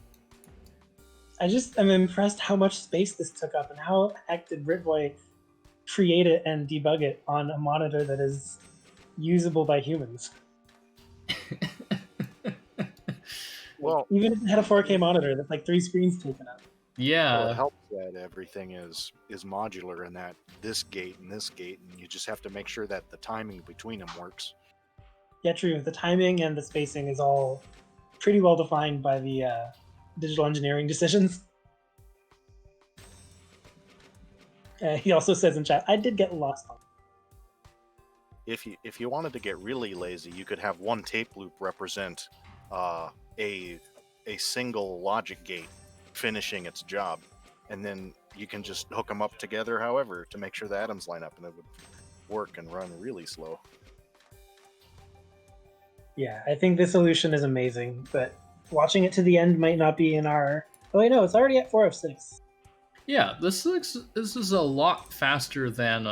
I just am impressed how much space this took up and how the heck did Britboy create it and debug it on a monitor that is usable by humans. Well, even if it had a 4K monitor, that's like 3 screens taken up. Yeah. Well, it helps that everything is modular and that this gate and this gate, and you just have to make sure that the timing between them works. Yeah, true. The timing and the spacing is all pretty well defined by the digital engineering decisions. He also says in chat, I did get lost on If you wanted to get really lazy, you could have one tape loop represent a single logic gate finishing its job, and then you can just hook them up together however to make sure the atoms line up, and it would work and run really slow. Yeah, I think this solution is amazing, but watching it to the end might not be in our... Oh wait, no, it's already at 4 of 6. Yeah, this is a lot faster than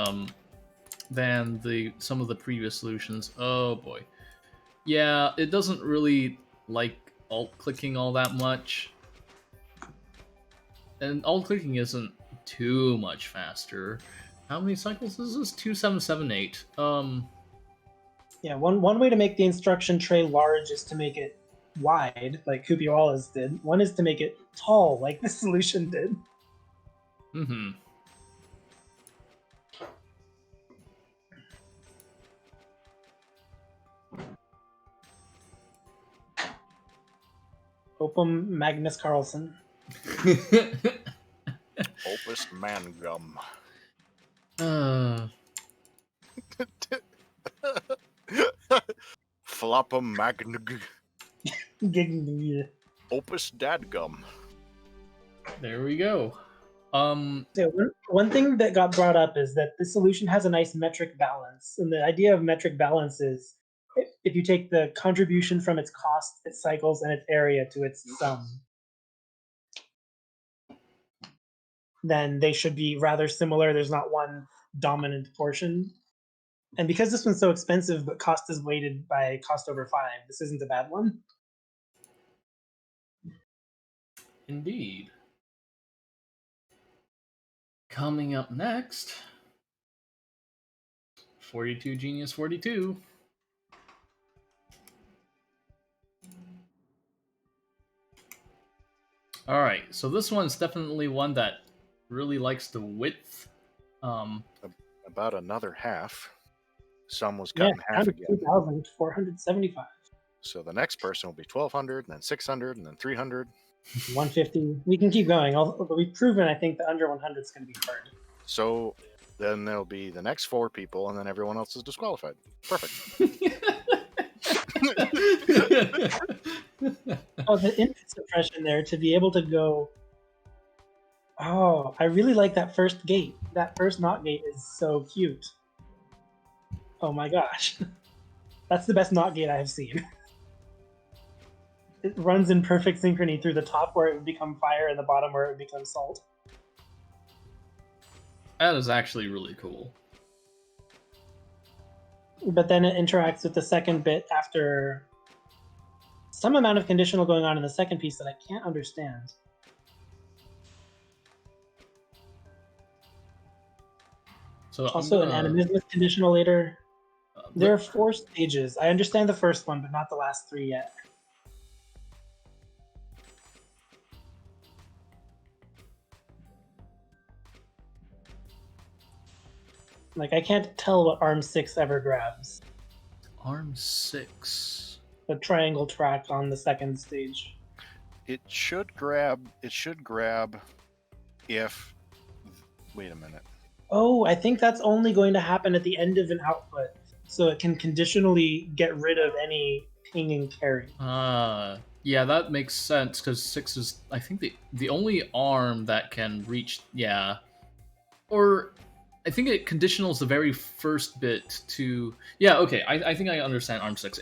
some of the previous solutions. Oh boy. Yeah, it doesn't really like alt clicking all that much. And alt clicking isn't too much faster. How many cycles is this? 2778. Yeah, one way to make the instruction tray large is to make it wide, like Kupiwalas did. One is to make it tall, like this solution did. Mm-hmm. Opum Magnus Carlsen. Opus Mangum. Floppum Magnug. Opus Dadgum. There we go. So one thing that got brought up is that this solution has a nice metric balance. And the idea of metric balance is if you take the contribution from its cost, its cycles, and its area to its sum, then they should be rather similar. There's not one dominant portion. And because this one's so expensive, but cost is weighted by cost over 5, this isn't a bad one. Indeed. Coming up next, 42 Genius 42. All right, so this one's definitely one that really likes the width. About another half. Some was cut in half again. 2,475. So the next person will be 1,200, and then 600, and then 300. 150. We can keep going. But we've proven, I think, that under 100 is going to be hard. So then there'll be the next 4 people, and then everyone else is disqualified. Perfect. Oh, the input suppression there to be able to go. Oh, I really like that first gate. That first NOT gate is so cute. Oh my gosh. That's the best NOT gate I have seen. It runs in perfect synchrony through the top where it would become fire and the bottom where it would become salt. That is actually really cool. But then it interacts with the second bit after some amount of conditional going on in the second piece that I can't understand. So also, an Animismus conditional later. There are 4 stages. I understand the first one, but not the last 3 yet. Like, I can't tell what ARM 6 ever grabs. ARM 6. The triangle track on the second stage. It should grab if... Wait a minute. Oh, I think that's only going to happen at the end of an output. So it can conditionally get rid of any pinging carry. Yeah, that makes sense, because 6 is, I think, the only ARM that can reach, yeah. Or, I think it conditionals the very first bit to... Yeah, okay, I think I understand ARM 6.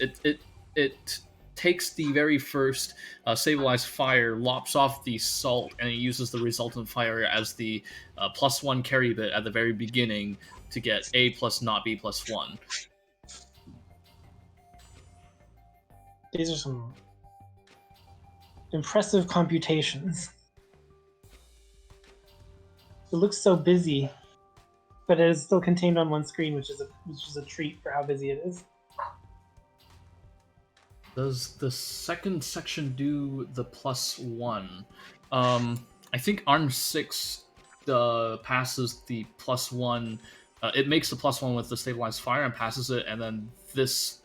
It takes the very first stabilized fire, lops off the salt, and it uses the resultant fire as the +1 carry bit at the very beginning to get A plus not B plus 1. These are some impressive computations. It looks so busy, but it is still contained on one screen, which is a treat for how busy it is. Does the second section do the +1? I think Arm 6 passes the +1. It makes the +1 with the stabilized fire and passes it, and then these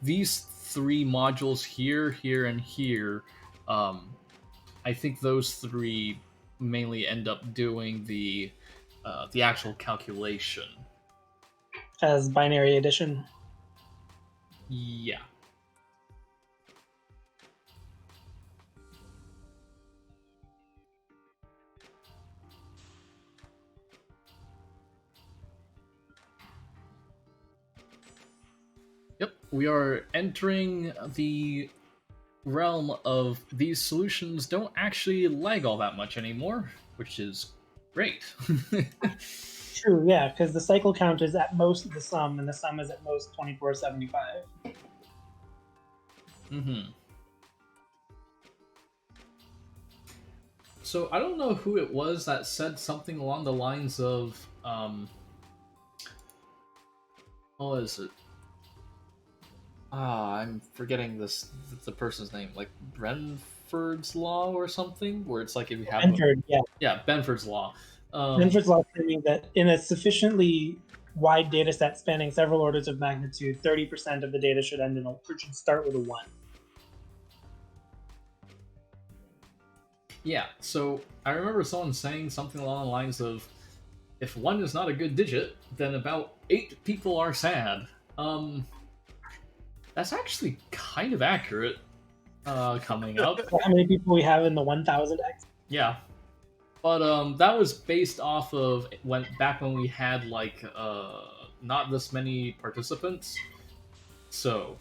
3 modules here, here, and here, I think those 3 mainly end up doing the actual calculation. As binary addition. Yeah. Yep, we are entering the realm of these solutions don't actually lag all that much anymore, which is great. True, yeah, because the cycle count is at most the sum, and the sum is at most 2475. Mm-hmm. So I don't know who it was that said something along the lines of, what is it? I'm forgetting the person's name, like Benford's Law or something, where it's like if you have Benford, yeah, Benford's Law. Benford's law claiming that in a sufficiently wide data set spanning several orders of magnitude, 30% of the data should should start with a 1. Yeah, so I remember someone saying something along the lines of, if 1 is not a good digit, then about 8 people are sad. That's actually kind of accurate, coming up. How many people we have in the 1000X? Yeah. But that was based off of back when we had like not this many participants. So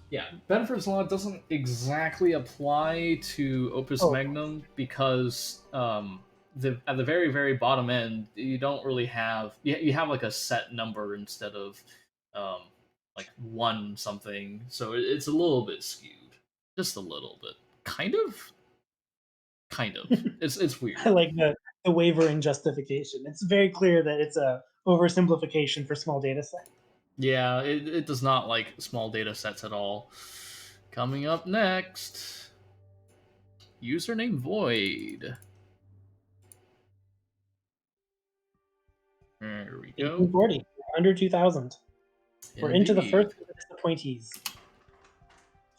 yeah, Benford's Law doesn't exactly apply to Opus Magnum because at the very, very bottom end, you don't really have you have like a set number instead of like 1 something, so it's a little bit skewed, just a little bit, kind of. It's weird. I like the wavering justification. It's very clear that it's a oversimplification for small data set. Yeah, it does not like small data sets at all. Coming up next, username void. There we go. 1840, under 2000. We're into the Indeed. first of the disappointees.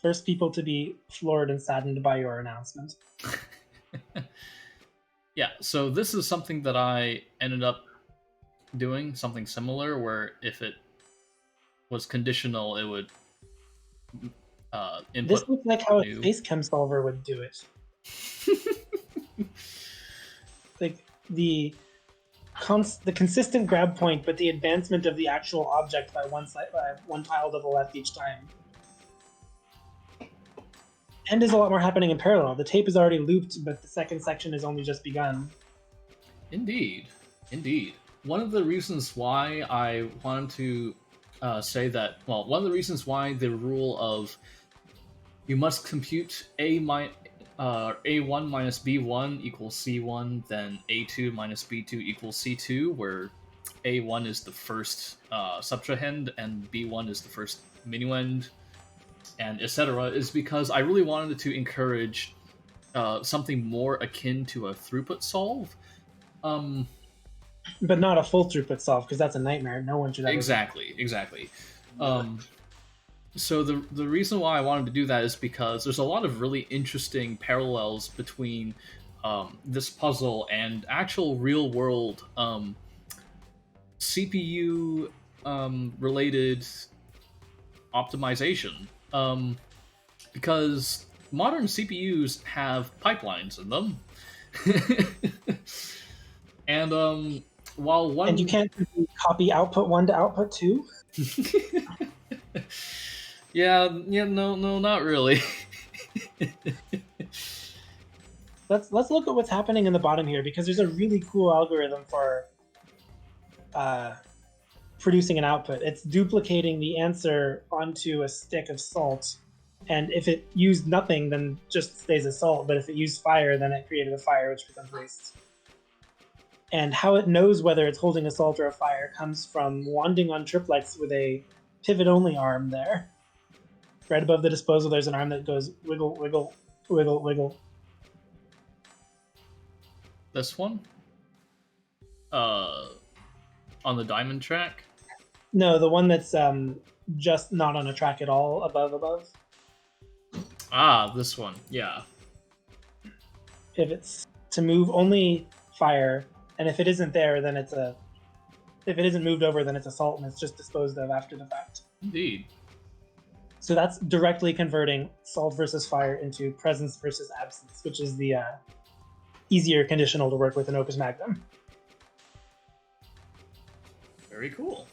First people to be floored and saddened by your announcement. Yeah, so this is something that I ended up doing, something similar, where if it was conditional, it would input. This looks like how a space chem solver would do it. Like the consistent grab point, but the advancement of the actual object by one tile to the left each time. And there's a lot more happening in parallel. The tape is already looped, but the second section has only just begun. Indeed. One of the reasons why I wanted to say that, well, one of the reasons why the rule of you must compute A1 minus B1 equals C1, then A2 minus B2 equals C2, where A1 is the first subtrahend and B1 is the first minuend, and etc., is because I really wanted to encourage something more akin to a throughput solve. But not a full throughput solve, because that's a nightmare. No one should ever. Exactly. So the reason why I wanted to do that is because there's a lot of really interesting parallels between this puzzle and actual real world CPU related optimization. Because modern CPUs have pipelines in them. And while one... And you can't copy output 1 to output 2? Yeah, no, not really. Let's look at what's happening in the bottom here, because there's a really cool algorithm for producing an output. It's duplicating the answer onto a stick of salt, and if it used nothing, then just stays as salt, but if it used fire, then it created a fire, which becomes waste. And how it knows whether it's holding a salt or a fire comes from wanding on triplex with a pivot-only arm there. Right above the disposal, there's an arm that goes wiggle, wiggle, wiggle, wiggle. This one? On the diamond track? No, the one that's just not on a track at all, above. Ah, this one. Yeah. If it's to move only fire, and if it isn't there, then it's a. If it isn't moved over, then it's assault, and it's just disposed of after the fact. Indeed. So that's directly converting salt versus fire into presence versus absence, which is the easier conditional to work with in Opus Magnum. Very cool.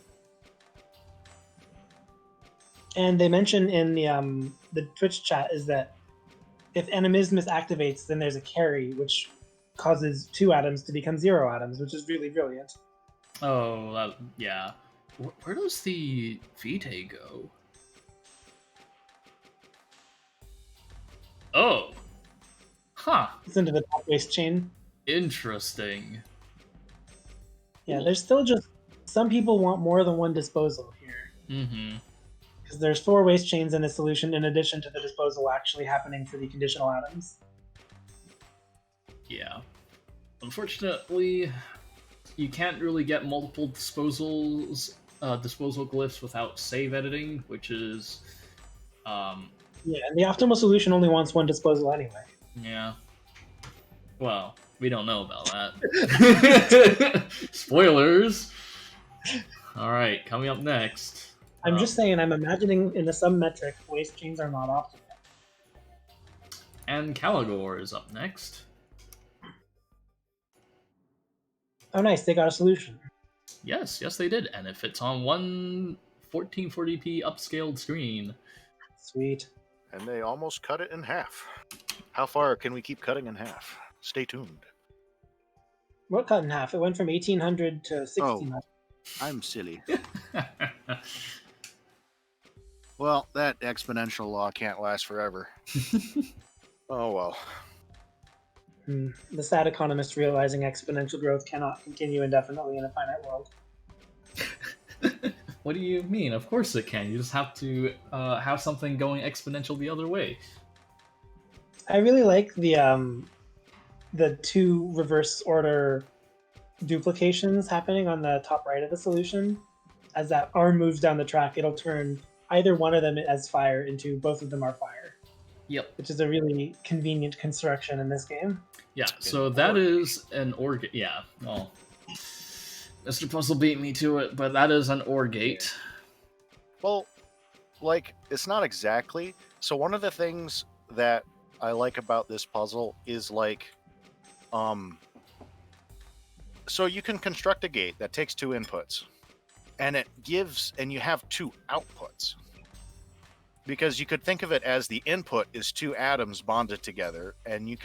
And they mention in the Twitch chat is that if Animismus activates, then there's a carry, which causes 2 atoms to become 0 atoms, which is really brilliant. Oh, yeah. Where does the Vitae go? Oh. Huh. It's into the top waist chain. Interesting. Yeah, there's still just some people want more than one disposal here. Mm-hmm. Because there's 4 waste chains in a solution in addition to the disposal actually happening for the conditional atoms. Yeah. Unfortunately, you can't really get multiple disposal glyphs without save editing, which is Yeah, and the optimal solution only wants 1 disposal anyway. yeah. Well, we don't know about that. Spoilers. All right, coming up next. I'm just saying, I'm imagining in the sum metric, waste chains are not optimal. And Caligor is up next. Oh, nice, they got a solution. Yes, they did, and it fits on one 1440p upscaled screen. Sweet. And they almost cut it in half. How far can we keep cutting in half? Stay tuned. What cut in half? It went from 1800 to 1600. I'm silly. Well, that exponential law can't last forever. Oh well. The sad economist realizing exponential growth cannot continue indefinitely in a finite world. What do you mean? Of course it can. You just have to have something going exponential the other way. I really like the 2 reverse order duplications happening on the top right of the solution. As that arm moves down the track, it'll turn either one of them as fire into both of them are fire. Yep. Which is a really convenient construction in this game. Yeah, so that is an OR gate. Yeah, well, Mr. Puzzle beat me to it, but that is an OR gate. Well, like, it's not exactly. So one of the things that I like about this puzzle is, like, so you can construct a gate that takes 2 inputs, and it gives, and you have 2 outputs. Because you could think of it as the input is 2 atoms bonded together, and you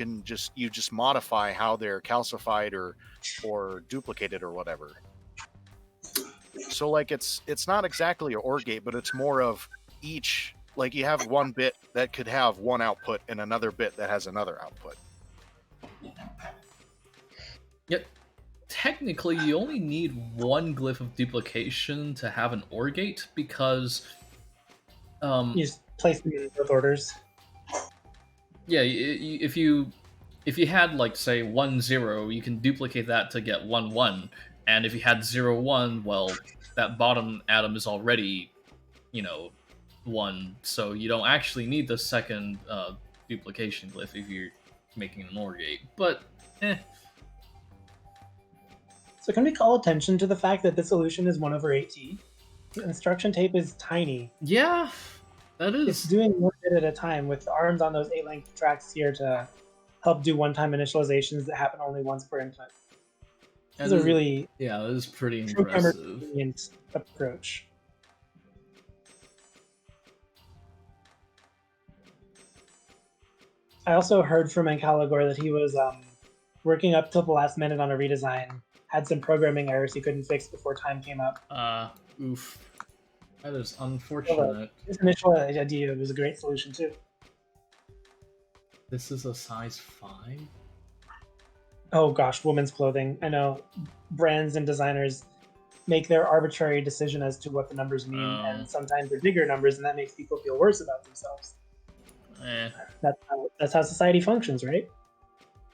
just modify how they're calcified or duplicated or whatever. So like it's not exactly an OR gate, but it's more of each, like you have 1 bit that could have 1 output and another bit that has another output. Yep. Technically, you only need 1 glyph of duplication to have an OR gate because You just place them in both orders. yeah, if you had, like, say 1 0, you can duplicate that to get 1 1, and if you had 0 1, well, that bottom atom is already, 1, so you don't actually need the second duplication glyph if you're making an OR gate. But So can we call attention to the fact that this solution is 1/8T? The instruction tape is tiny. Yeah, that is. It's doing 1 bit at a time with the arms on those 8-length tracks here to help do one-time initializations that happen only once per input. This is a really that is pretty programmer impressive. convenient approach. I also heard from Caligor that he was working up till the last minute on a redesign, had some programming errors he couldn't fix before time came up. Oof. That is unfortunate. His initial idea was a great solution too. This is a size 5? Oh gosh, women's clothing. I know brands and designers make their arbitrary decision as to what the numbers mean, and sometimes they're bigger numbers, and that makes people feel worse about themselves. That's how society functions, right?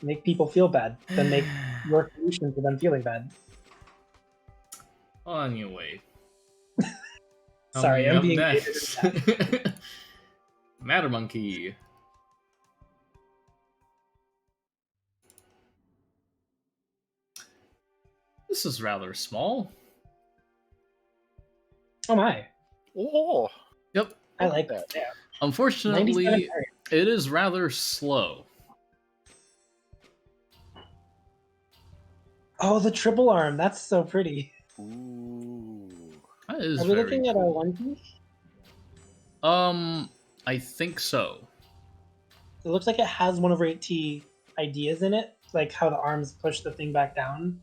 Make people feel bad, then make your solution for them feeling bad. Anyway. Sorry, I'm being next. Matter Monkey. This is rather small. Oh my. Oh. Yep. I like that. Yeah. Unfortunately, it is rather slow. Oh, the triple arm. That's so pretty. Ooh. That is Are we very looking at a One Piece? I think so. It looks like it has 1/8T ideas in it, like how the arms push the thing back down,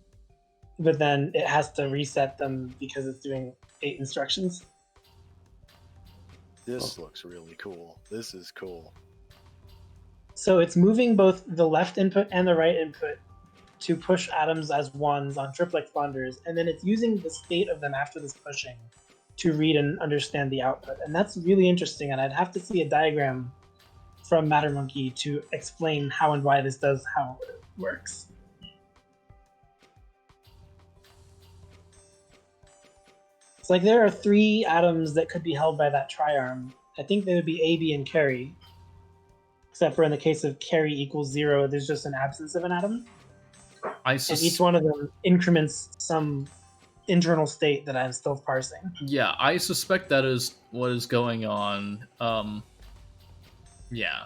but then it has to reset them because it's doing 8 instructions. This looks really cool. This is cool. So it's moving both the left input and the right input to push atoms as ones on triplex bonders, and then it's using the state of them after this pushing to read and understand the output. And that's really interesting, and I'd have to see a diagram from Matter Monkey to explain how and why this does how it works. It's like there are 3 atoms that could be held by that triarm. I think they would be A, B, and carry. Except for in the case of carry equals 0, there's just an absence of an atom. And each one of them increments some internal state that I'm still parsing. Yeah, I suspect that is what is going on. Yeah.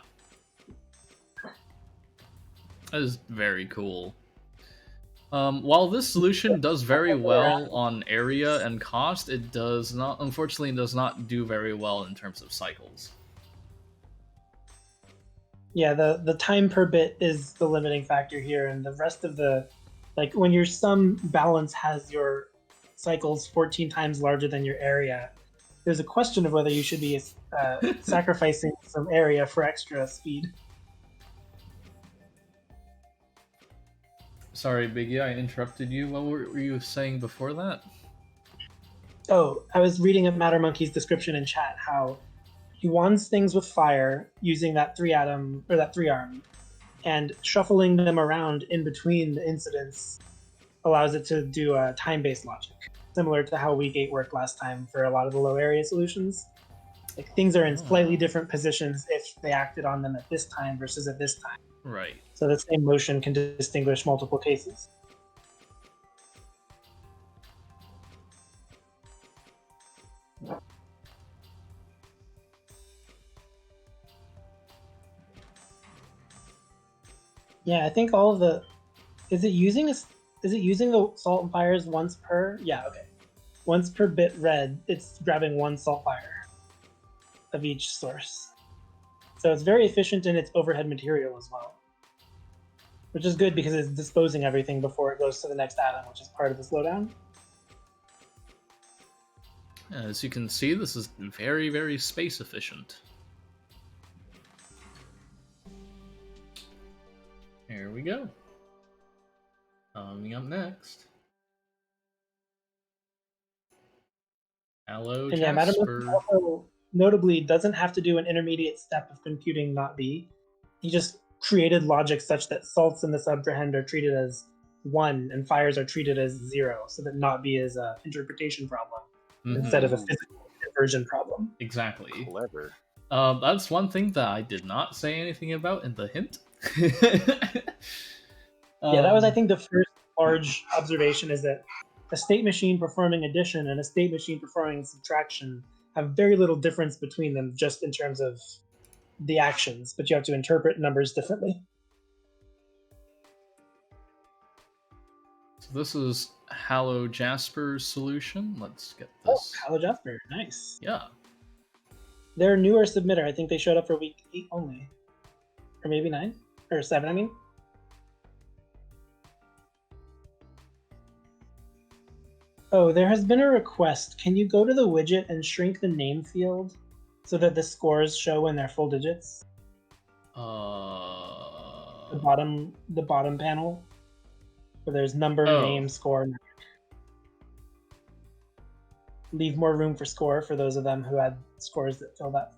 That is very cool. While this solution does very well on area and cost, it does not, unfortunately, does not do very well in terms of cycles. Yeah, the time per bit is the limiting factor here, and the rest of the, like when your sum balance has your cycles 14 times larger than your area, there's a question of whether you should be sacrificing some area for extra speed. Sorry, Biggie, I interrupted you. What were you saying before that? Oh, I was reading at Matter Monkey's description in chat how he wands things with fire using that 3-atom or that 3-arm, and shuffling them around in between the incidents allows it to do a time-based logic, similar to how weak 8 worked last time for a lot of the low area solutions. Like things are in slightly different positions if they acted on them at this time versus at this time. Right. So the same motion can distinguish multiple cases. Yeah, I think all of the is it using the salt and fires once per? Yeah, okay. Once per bit read, it's grabbing 1 salt fire of each source. So it's very efficient in its overhead material as well. Which is good because it's disposing everything before it goes to the next atom, which is part of the slowdown. As you can see, this is very, very space efficient. Here we go. Coming up next. Hello, and yeah, Matter Jasper. also notably doesn't have to do an intermediate step of computing not B. He just created logic such that salts in the subtrahend are treated as 1 and fires are treated as 0, so that not B is an interpretation problem instead of a physical conversion problem. Exactly. Clever. That's one thing that I did not say anything about in the hint. Yeah, that was, I think, the first large observation is that a state machine performing addition and a state machine performing subtraction have very little difference between them just in terms of the actions, but you have to interpret numbers differently. So this is Hallow Jasper's solution. Let's get this. Oh, Hallow Jasper, nice. Yeah. They're a newer submitter. I think they showed up for week 8 only. Or maybe 9? Or 7, I mean. Oh, there has been a request. Can you go to the widget and shrink the name field so that the scores show when they're full digits? The bottom panel, where there's number, name, score. leave more room for score for those of them who had scores that fill that.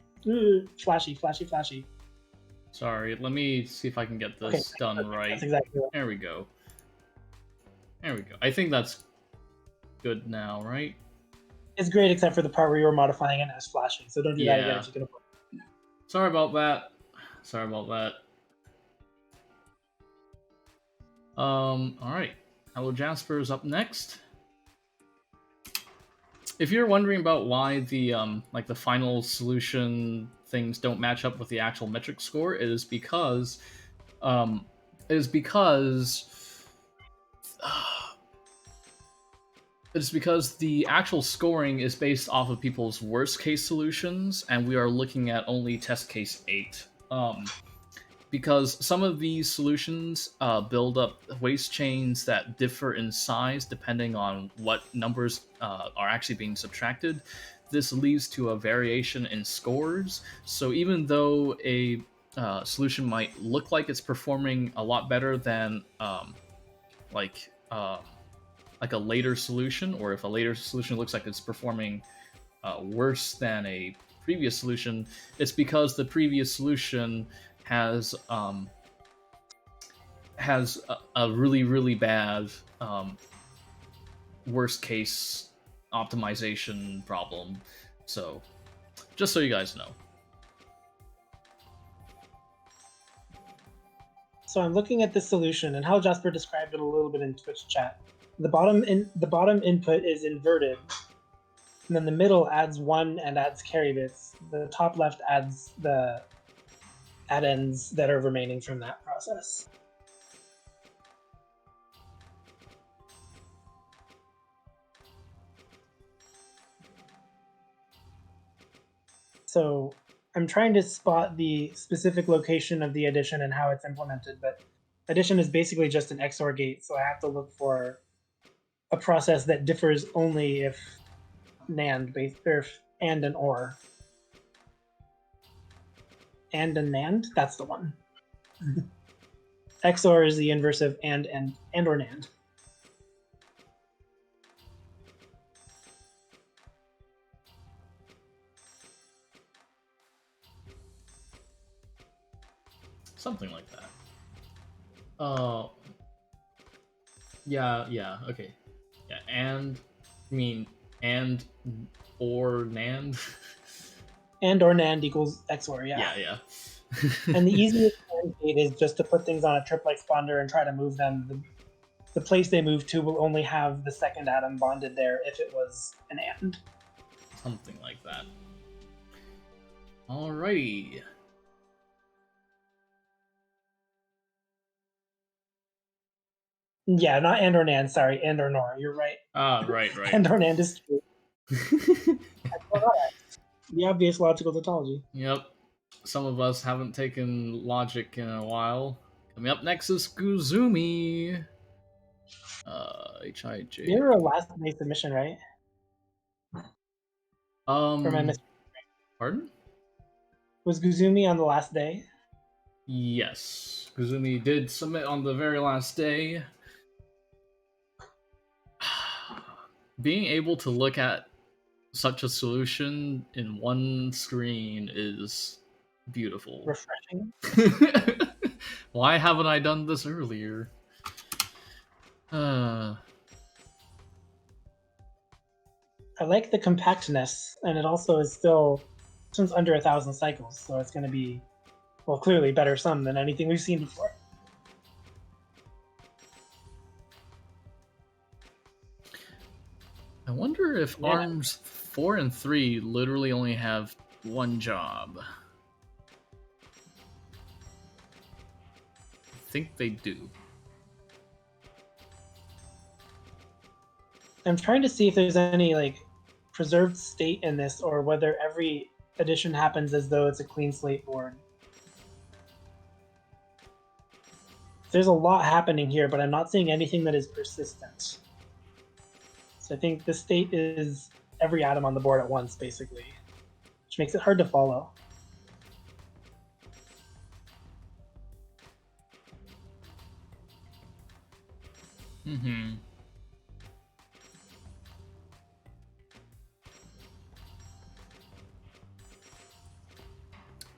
Flashy, flashy, flashy. Sorry, let me see if I can get this done right. That's exactly right. There we go. There we go. I think that's good now, right? It's great except for the part where you were modifying it and it was flashing, so don't do that again Yeah. if you're gonna. Sorry about that. Sorry about that. Alright. Hello Jasper is up next. If you're wondering about why the like the final solution things don't match up with the actual metric score, it is because um it is because it's because the actual scoring is based off of people's worst case solutions, and we are looking at only test case 8. Because some of these solutions build up waste chains that differ in size depending on what numbers are actually being subtracted. This leads to a variation in scores. So even though a solution might look like it's performing a lot better than like a later solution, or if a later solution looks like it's performing worse than a previous solution, it's because the previous solution has a really really bad worst case optimization problem. So just so you guys know. So I'm looking at this solution and how Jasper described it a little bit in Twitch chat. The bottom input is inverted, and then the middle adds 1 and adds carry bits. The top left adds the add-ins that are remaining from that process. So I'm trying to spot the specific location of the addition and how it's implemented, but addition is basically just an XOR gate, so I have to look for a process that differs only if NAND based, or if and an OR. And a NAND? That's the one. XOR is the inverse of and or NAND. Something like that. Yeah, okay. Yeah, and or NAND. And or NAND equals XOR, yeah. Yeah. And the easiest NAND gate is just to put things on a Triplex Bonder and try to move them. The place they move to will only have the second atom bonded there if it was an AND. Something like that. Alrighty. Yeah, not and or NAND, sorry, and or NOR, you're right. Right. And or NAND is true. The obvious logical tautology. Yep. Some of us haven't taken logic in a while. Coming up next is Guzumi. HIJ. You were a last day submission, right? For my Pardon? Was Guzumi on the last day? Yes. Guzumi did submit on the very last day. Being able to look at such a solution in one screen is beautiful. Refreshing. Why haven't I done this earlier? I like the compactness, and it also is still since under 1,000 cycles, so it's going to be, well, clearly better sum than anything we've seen before. I wonder if ARMS 4 and 3 literally only have one job. I think they do. I'm trying to see if there's any like preserved state in this, or whether every addition happens as though it's a clean slate board. There's a lot happening here, but I'm not seeing anything that is persistent. So I think the state is every atom on the board at once, basically, which makes it hard to follow.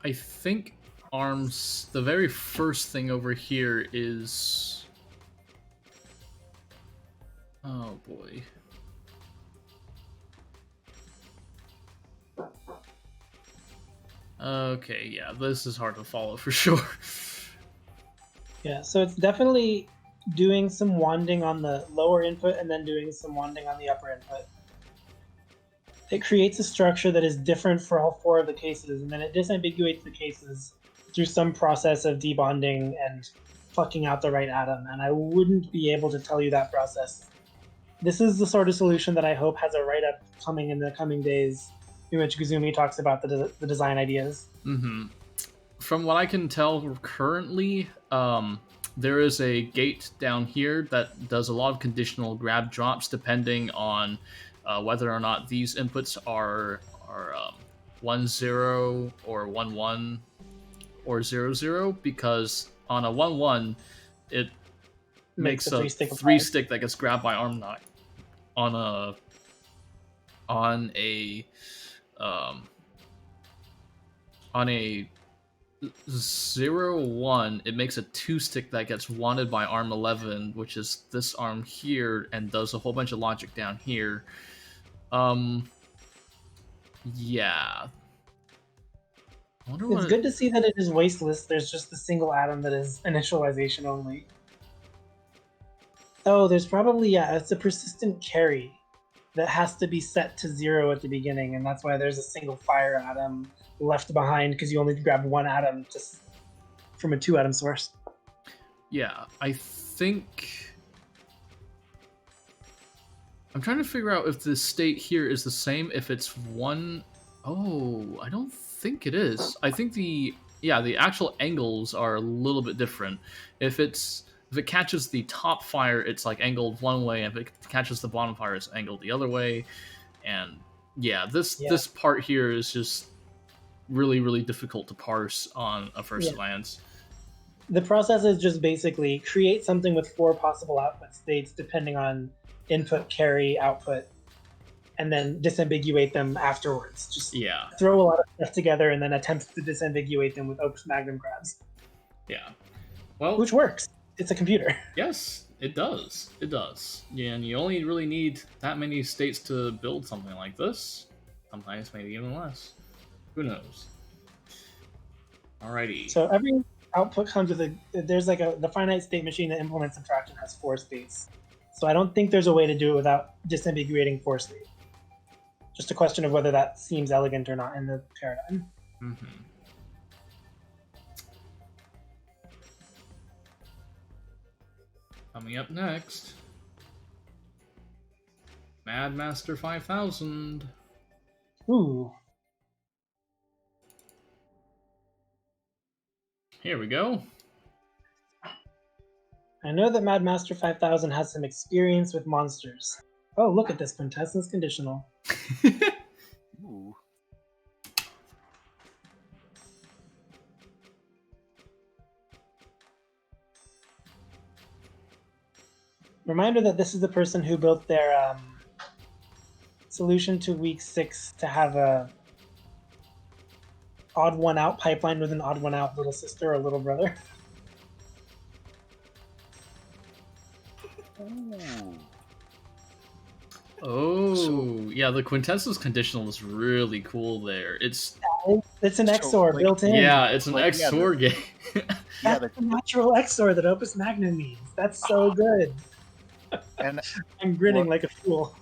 I think arms. The very first thing over here is. Oh boy. Okay, yeah, this is hard to follow for sure. Yeah, so it's definitely doing some wanding on the lower input and then doing some wanding on the upper input. It creates a structure that is different for all 4 of the cases, and then it disambiguates the cases through some process of debonding and plucking out the right atom, and I wouldn't be able to tell you that process. This is the sort of solution that I hope has a write-up coming in the coming days, in which Guzumi talks about the design ideas. Mm-hmm. From what I can tell currently, there is a gate down here that does a lot of conditional grab drops depending on whether or not these inputs are 1-0 or 1-1 or 0-0, because on a 1-1 it makes a 3-stick that gets grabbed by arm knot. On a 0-1, it makes a 2-stick that gets wanted by arm 11, which is this arm here, and does a whole bunch of logic down here. Yeah. It's good to see that it is wasteless. There's just the single atom that is initialization only. Oh, there's probably, yeah, it's a persistent carry that has to be set to 0 at the beginning, and that's why there's a single fire atom left behind, because you only grab 1 atom just from a 2-atom source. Yeah, I think... I'm trying to figure out if the state here is the same, if it's 1... Oh, I don't think it is. I think the actual angles are a little bit different. If it catches the top fire, it's like angled one way, and if it catches the bottom fire, it's angled the other way. And yeah, this part here is just really, really difficult to parse on a first glance. The process is just basically create something with 4 possible output states depending on input, carry, output, and then disambiguate them afterwards. Just throw a lot of stuff together and then attempt to disambiguate them with Opus Magnum grabs. Yeah. Well, which works. It's a computer. Yes, it does. It does. Yeah, and you only really need that many states to build something like this. Sometimes maybe even less. Who knows? Alrighty. So every output comes with there's like the finite state machine that implements subtraction has 4 states. So I don't think there's a way to do it without disambiguating 4 states. Just a question of whether that seems elegant or not in the paradigm. Mm-hmm. Coming up next, Mad Master 5000. Ooh. Here we go. I know that Mad Master 5000 has some experience with monsters. Oh, look at this quintessence conditional. Ooh. Reminder that this is the person who built their solution to week 6 to have a odd one out pipeline with an odd one out little sister or little brother. Ooh. Oh, yeah, the quintessence conditional is really cool there. It's an XOR built in. Yeah, it's an XOR game. That's the natural XOR that Opus Magnum needs. That's so good. And I'm grinning like a fool.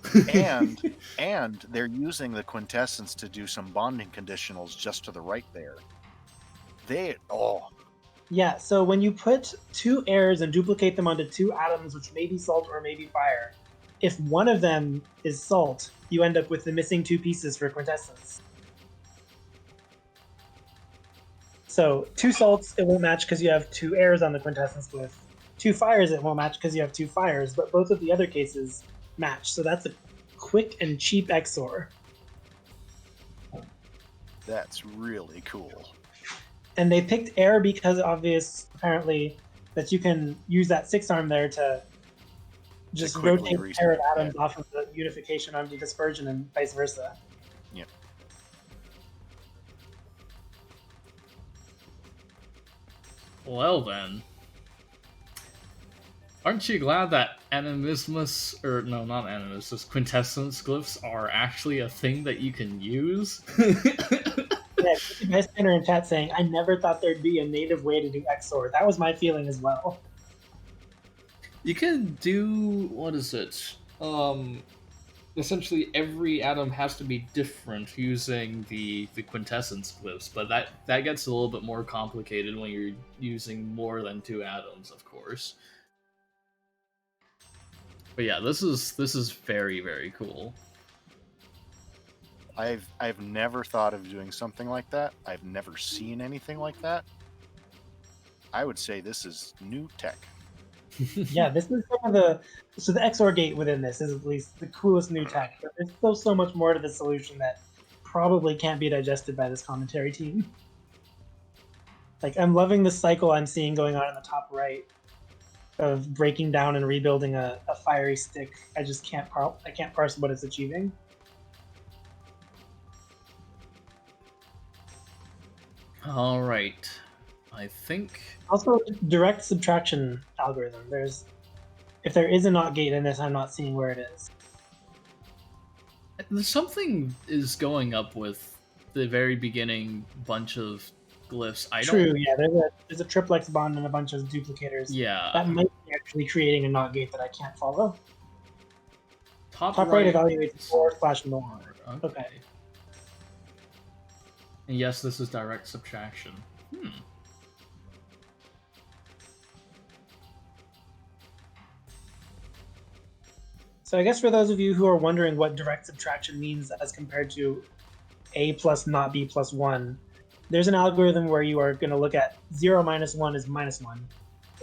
and they're using the quintessence to do some bonding conditionals just to the right there. Yeah, so when you put 2 airs and duplicate them onto 2 atoms, which may be salt or may be fire, if one of them is salt, you end up with the missing 2 pieces for quintessence. So 2 salts, it won't match because you have 2 airs on the quintessence glyph. 2 fires, it won't match because you have 2 fires, but both of the other cases match. So that's a quick and cheap XOR. That's really cool. And they picked air because obvious, apparently, that you can use that 6-arm there to just rotate paired atoms off of the unification onto dispersion and vice versa. Yep. Well then. Aren't you glad that Animismus, or no, not Animismus, quintessence glyphs are actually a thing that you can use? Yeah, bystander in chat saying, I never thought there'd be a native way to do XOR. That was my feeling as well. You can do, what is it? Essentially every atom has to be different using the quintessence glyphs, but that gets a little bit more complicated when you're using more than 2 atoms, of course. But yeah, this is very, very cool. I've never thought of doing something like that. I've never seen anything like that. I would say this is new tech. Yeah, this is some of the XOR gate within this is at least the coolest new tech, but there's still so much more to the solution that probably can't be digested by this commentary team. Like, I'm loving the cycle I'm seeing going on in the top right of breaking down and rebuilding a fiery stick. I just can't parse what it's achieving. All right. I think Also, direct subtraction algorithm. If there is a NOT gate in this, I'm not seeing where it is. something is going up with the very beginning bunch of glyphs. True, yeah. There's a triplex bond and a bunch of duplicators. Yeah. That might be actually creating a NOT gate that I can't follow. Top right right evaluates /NOR. Okay. And yes, this is direct subtraction. So I guess for those of you who are wondering what direct subtraction means as compared to A plus not B plus 1, there's an algorithm where you are going to look at 0 minus 1 is minus 1,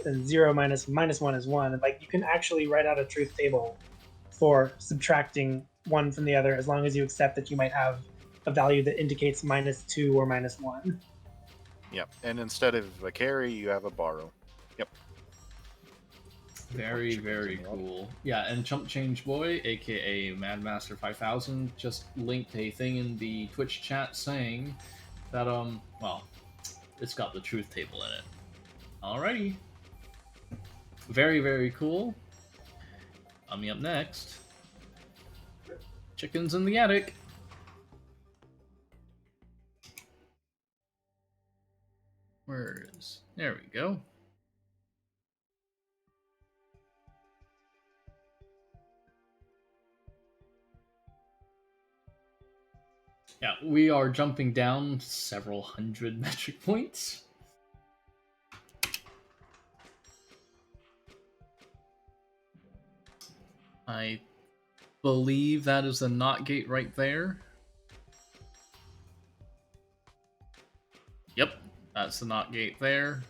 and 0 minus minus 1 is 1. And like, you can actually write out a truth table for subtracting one from the other as long as you accept that you might have a value that indicates minus 2 or minus 1. Yep, and instead of a carry, you have a borrow. Yep. Very, very cool. Yeah, and Chump Change Boy, aka Madmaster 5000, just linked a thing in the Twitch chat saying that, well, it's got the truth table in it. Alrighty. Very, very cool. Coming up next, Chickens in the Attic. Where is... There we go. Yeah, we are jumping down several hundred metric points. I believe that is a NOT gate right there. Yep, that's the NOT gate there.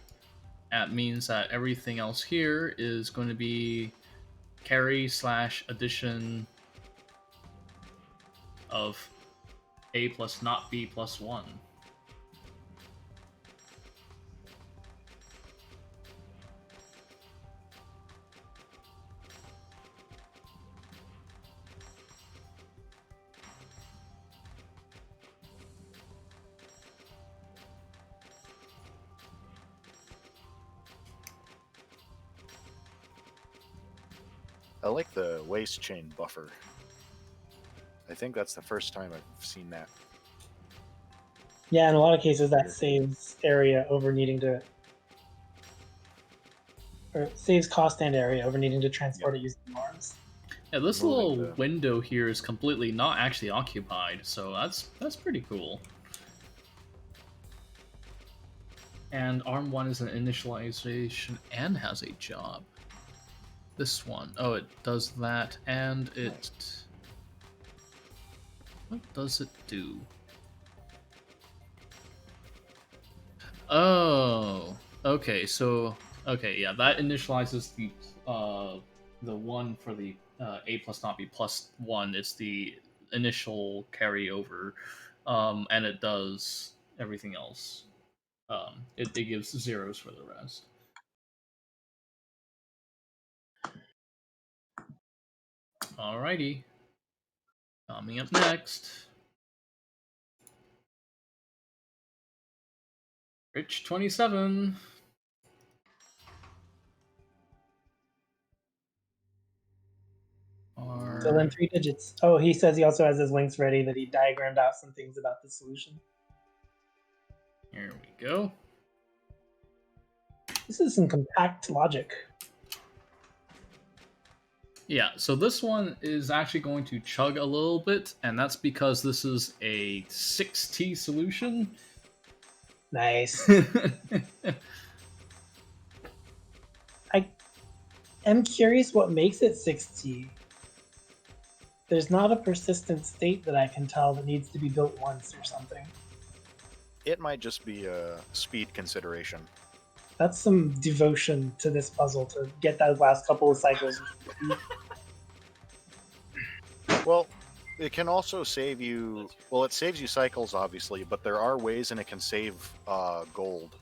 That means that everything else here is going to be carry / addition of A plus not B plus 1. I like the waste chain buffer. I think that's the first time I've seen that. Yeah, in a lot of cases that saves area over needing to, or saves cost and area over needing to transport it using norms. Yeah, this little window here is completely not actually occupied, so that's pretty cool. And ARM 1 is an initialization and has a job. This one, oh, it does that, and it... What does it do? Oh, okay, so... Okay, yeah, that initializes the one for the A plus not B plus 1. It's the initial carryover, and it does everything else. It gives zeros for the rest. Alrighty. Coming up next. Rich 27. Fill in 3 digits. Oh, he says he also has his links ready that he diagrammed out some things about the solution. Here we go. This is some compact logic. Yeah, so this one is actually going to chug a little bit, and that's because this is a 6T solution. Nice. I am curious what makes it 6T. There's not a persistent state that I can tell that needs to be built once or something. It might just be a speed consideration. That's some devotion to this puzzle to get those last couple of cycles. Well, it can also save you. Well, it saves you cycles, obviously, but there are ways, and it can save gold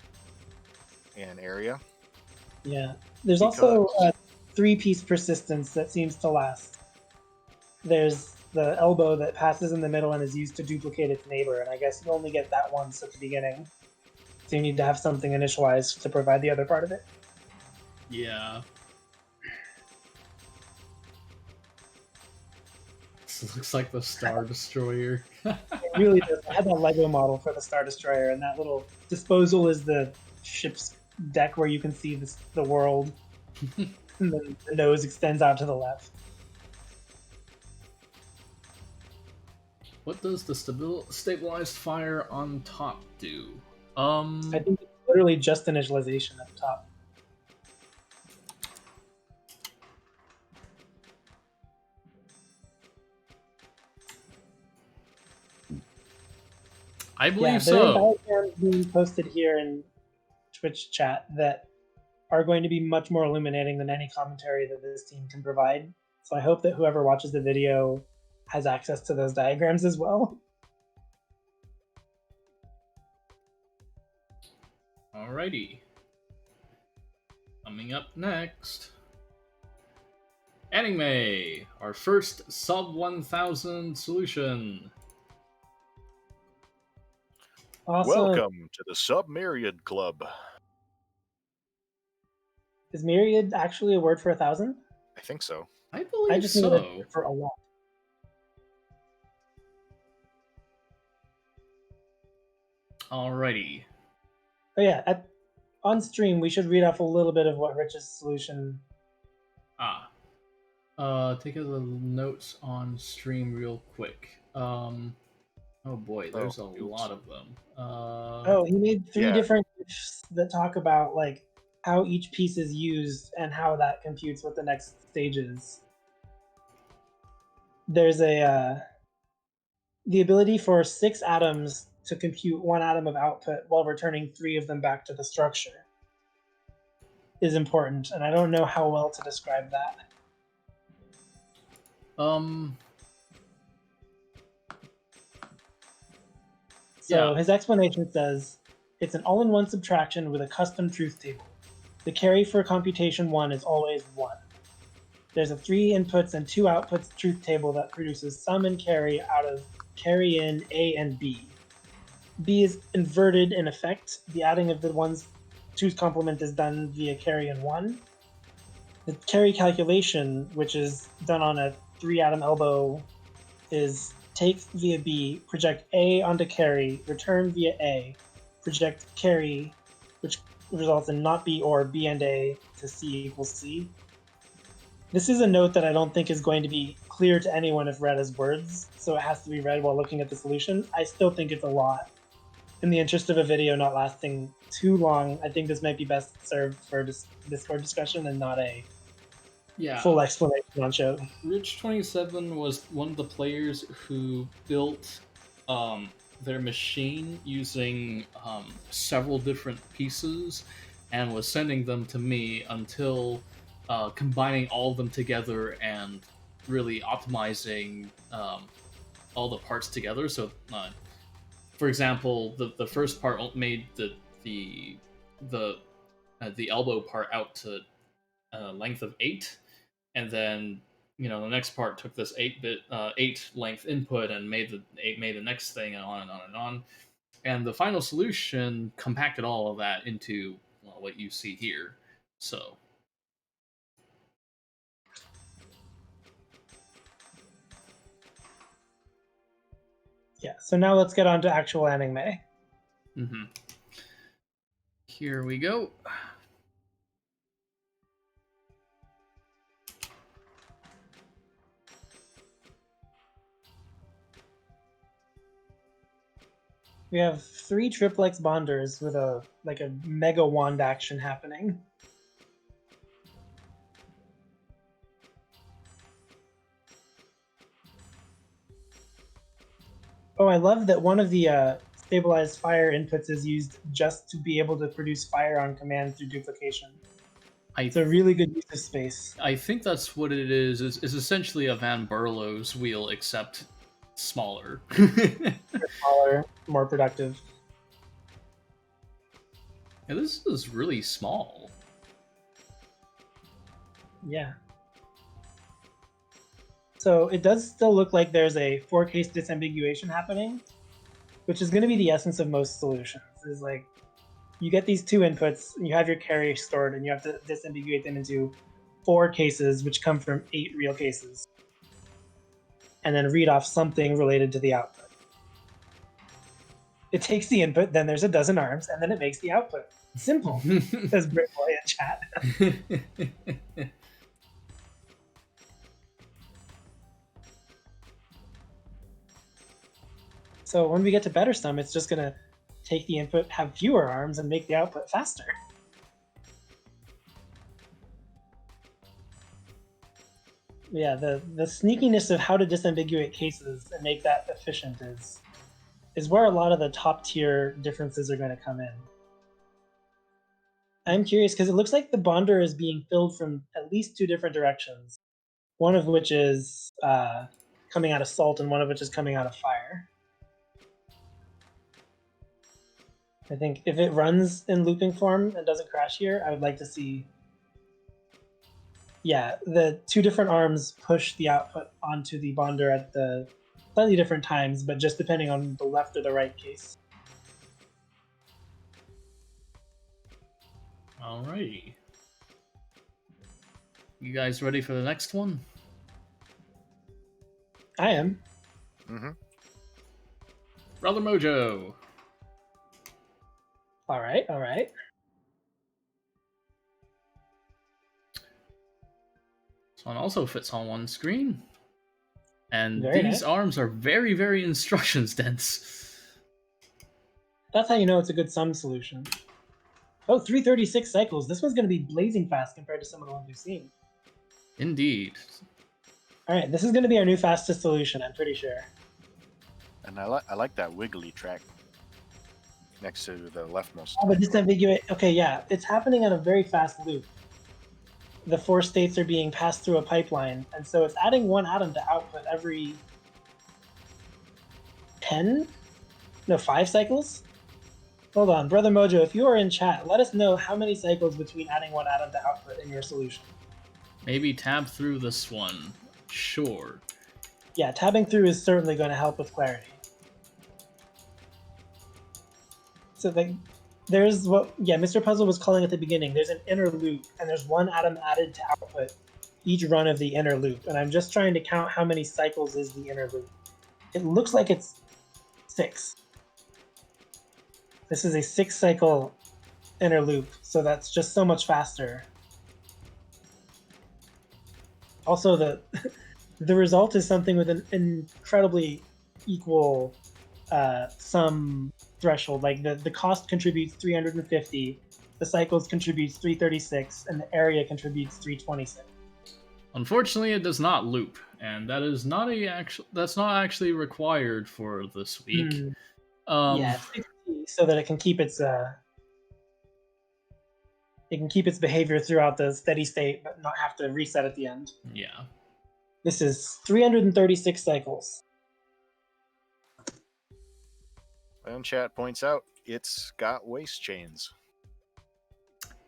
in area. Yeah. There's also a 3-piece persistence that seems to last. There's the elbow that passes in the middle and is used to duplicate its neighbor, and I guess you only get that once at the beginning. So you need to have something initialized to provide the other part of it. Yeah. This looks like the Star Destroyer. It really does. I had a Lego model for the Star Destroyer, and that little disposal is the ship's deck where you can see the world. And then the nose extends out to the left. What does the stabilized fire on top do? I think it's literally just initialization at the top. I believe there are so. diagrams being posted here in Twitch chat that are going to be much more illuminating than any commentary that this team can provide. So I hope that whoever watches the video has access to those diagrams as well. Alrighty. Coming up next, Anime, our first sub 1000 solution. Awesome. Welcome to the Sub-Myriad Club. Is myriad actually a word for 1,000? I think so. I believe I just so. knew it for a lot. Alrighty. Oh yeah, on stream we should read off a little bit of what Rich's solution. Take a little notes on stream real quick. Oh boy, there's a lot of them. He made 3 yeah. different glyphs that talk about like how each piece is used and how that computes what the next stage is. There's the ability for 6 atoms to compute 1 atom of output while returning 3 of them back to the structure is important, and I don't know how well to describe that. So his explanation says, it's an all-in-one subtraction with a custom truth table. The carry for computation 1 is always 1. There's a 3 inputs and 2 outputs truth table that produces sum and carry out of carry in A and B. B is inverted in effect. The adding of the 2's complement is done via carry in 1. The carry calculation, which is done on a 3-atom elbow, is take via B, project A onto carry, return via A, project carry, which results in not B or B and A to C equals C. This is a note that I don't think is going to be clear to anyone if read as words, so it has to be read while looking at the solution. I still think it's a lot. In the interest of a video not lasting too long, I think this might be best served for Discord discussion and not a full explanation on show. Rich27 was one of the players who built their machine using several different pieces and was sending them to me until combining all of them together and really optimizing all the parts together. So, for example, the first part made the elbow part out to length of 8, and then the next part took this 8 length input and made the next thing, and on and on and on. And the final solution compacted all of that into what you see here. So Yeah, so now let's get on to actual anime. Mm-hmm. Here we go. We have 3 Triplex Bonders with a mega wand action happening. Oh, I love that one of the stabilized fire inputs is used just to be able to produce fire on command through duplication. It's a really good use of space. I think that's what it is. It's essentially a Van Berlo's wheel, except smaller. Smaller, more productive. Yeah, this is really small. Yeah. So it does still look like there's a 4-case disambiguation happening, which is going to be the essence of most solutions. Is like you get these 2 inputs, and you have your carry stored, and you have to disambiguate them into 4 cases, which come from 8 real cases, and then read off something related to the output. It takes the input, then there's a dozen arms, and then it makes the output. Simple, says Britboy in chat. So when we get to better sum, it's just going to take the input, have fewer arms, and make the output faster. Yeah, the sneakiness of how to disambiguate cases and make that efficient is where a lot of the top tier differences are going to come in. I'm curious because it looks like the bonder is being filled from at least 2 different directions, one of which is coming out of salt and one of which is coming out of fire. I think if it runs in looping form and doesn't crash here, I would like to see, yeah, the 2 different arms push the output onto the bonder at the slightly different times, but just depending on the left or the right case. Alrighty. You guys ready for the next one? I am. Mm-hmm. Brother Mojo. All right, all right. This one also fits on one screen. And Very these nice. arms are very, very instructions dense. That's how you know it's a good sum solution. Oh, 336 cycles. This one's going to be blazing fast compared to some of the ones we've seen. Indeed. All right, this is going to be our new fastest solution, I'm pretty sure. And I like that wiggly track next to the leftmost. Oh, but disambiguate. Okay, yeah, it's happening on a very fast loop. The 4 states are being passed through a pipeline, and so it's adding 1 atom to output every 5 cycles? Hold on, Brother Mojo, if you are in chat, let us know how many cycles between adding 1 atom to output in your solution. Maybe tab through this one. Sure. Yeah, tabbing through is certainly going to help with clarity. So there's what Mr. Puzzle was calling at the beginning. There's an inner loop, and there's 1 atom added to output each run of the inner loop. And I'm just trying to count how many cycles is the inner loop. It looks like it's 6. This is a 6-cycle inner loop, so that's just so much faster. Also, the result is something with an incredibly equal sum threshold. Like the cost contributes 350, the cycles contributes 336, and the area contributes 326. Unfortunately, it does not loop, and that is not that's not actually required for this week. Yeah, it's 60, so that it can keep its behavior throughout the steady state, but not have to reset at the end. Yeah. This is 336 cycles. And chat points out it's got waist chains.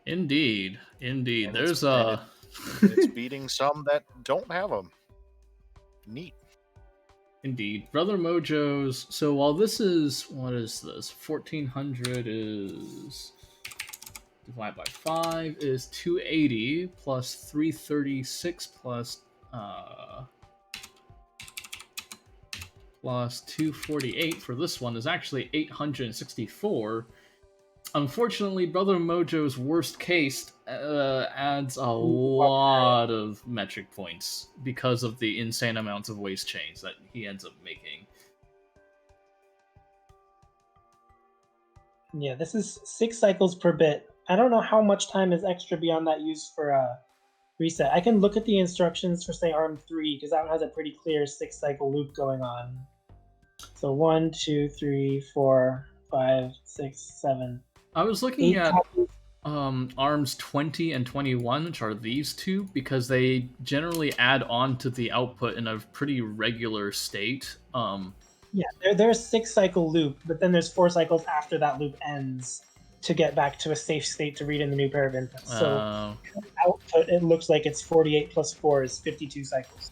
Indeed. Indeed. And There's it's beating some that don't have them. Neat. Indeed. Brother Mojo's. So while this is, what is this? 1400 is divided by 5 is 280 plus 336 plus plus 248 for this one is actually 864. Unfortunately, Brother Mojo's worst case adds a lot of metric points because of the insane amounts of waste chains that he ends up making. Yeah, this is 6 cycles per bit. I don't know how much time is extra beyond that used for reset. I can look at the instructions for, say, ARM 3, because that one has a pretty clear 6-cycle loop going on. So 1, 2, 3, 4, 5, 6, 7. I was looking at ARMs 20 and 21, which are these two, because they generally add on to the output in a pretty regular state. Yeah, there's 6-cycle loop, but then there's 4 cycles after that loop ends to get back to a safe state to read in the new pair of inputs. So output, it looks like it's 48 plus 4 is 52 cycles.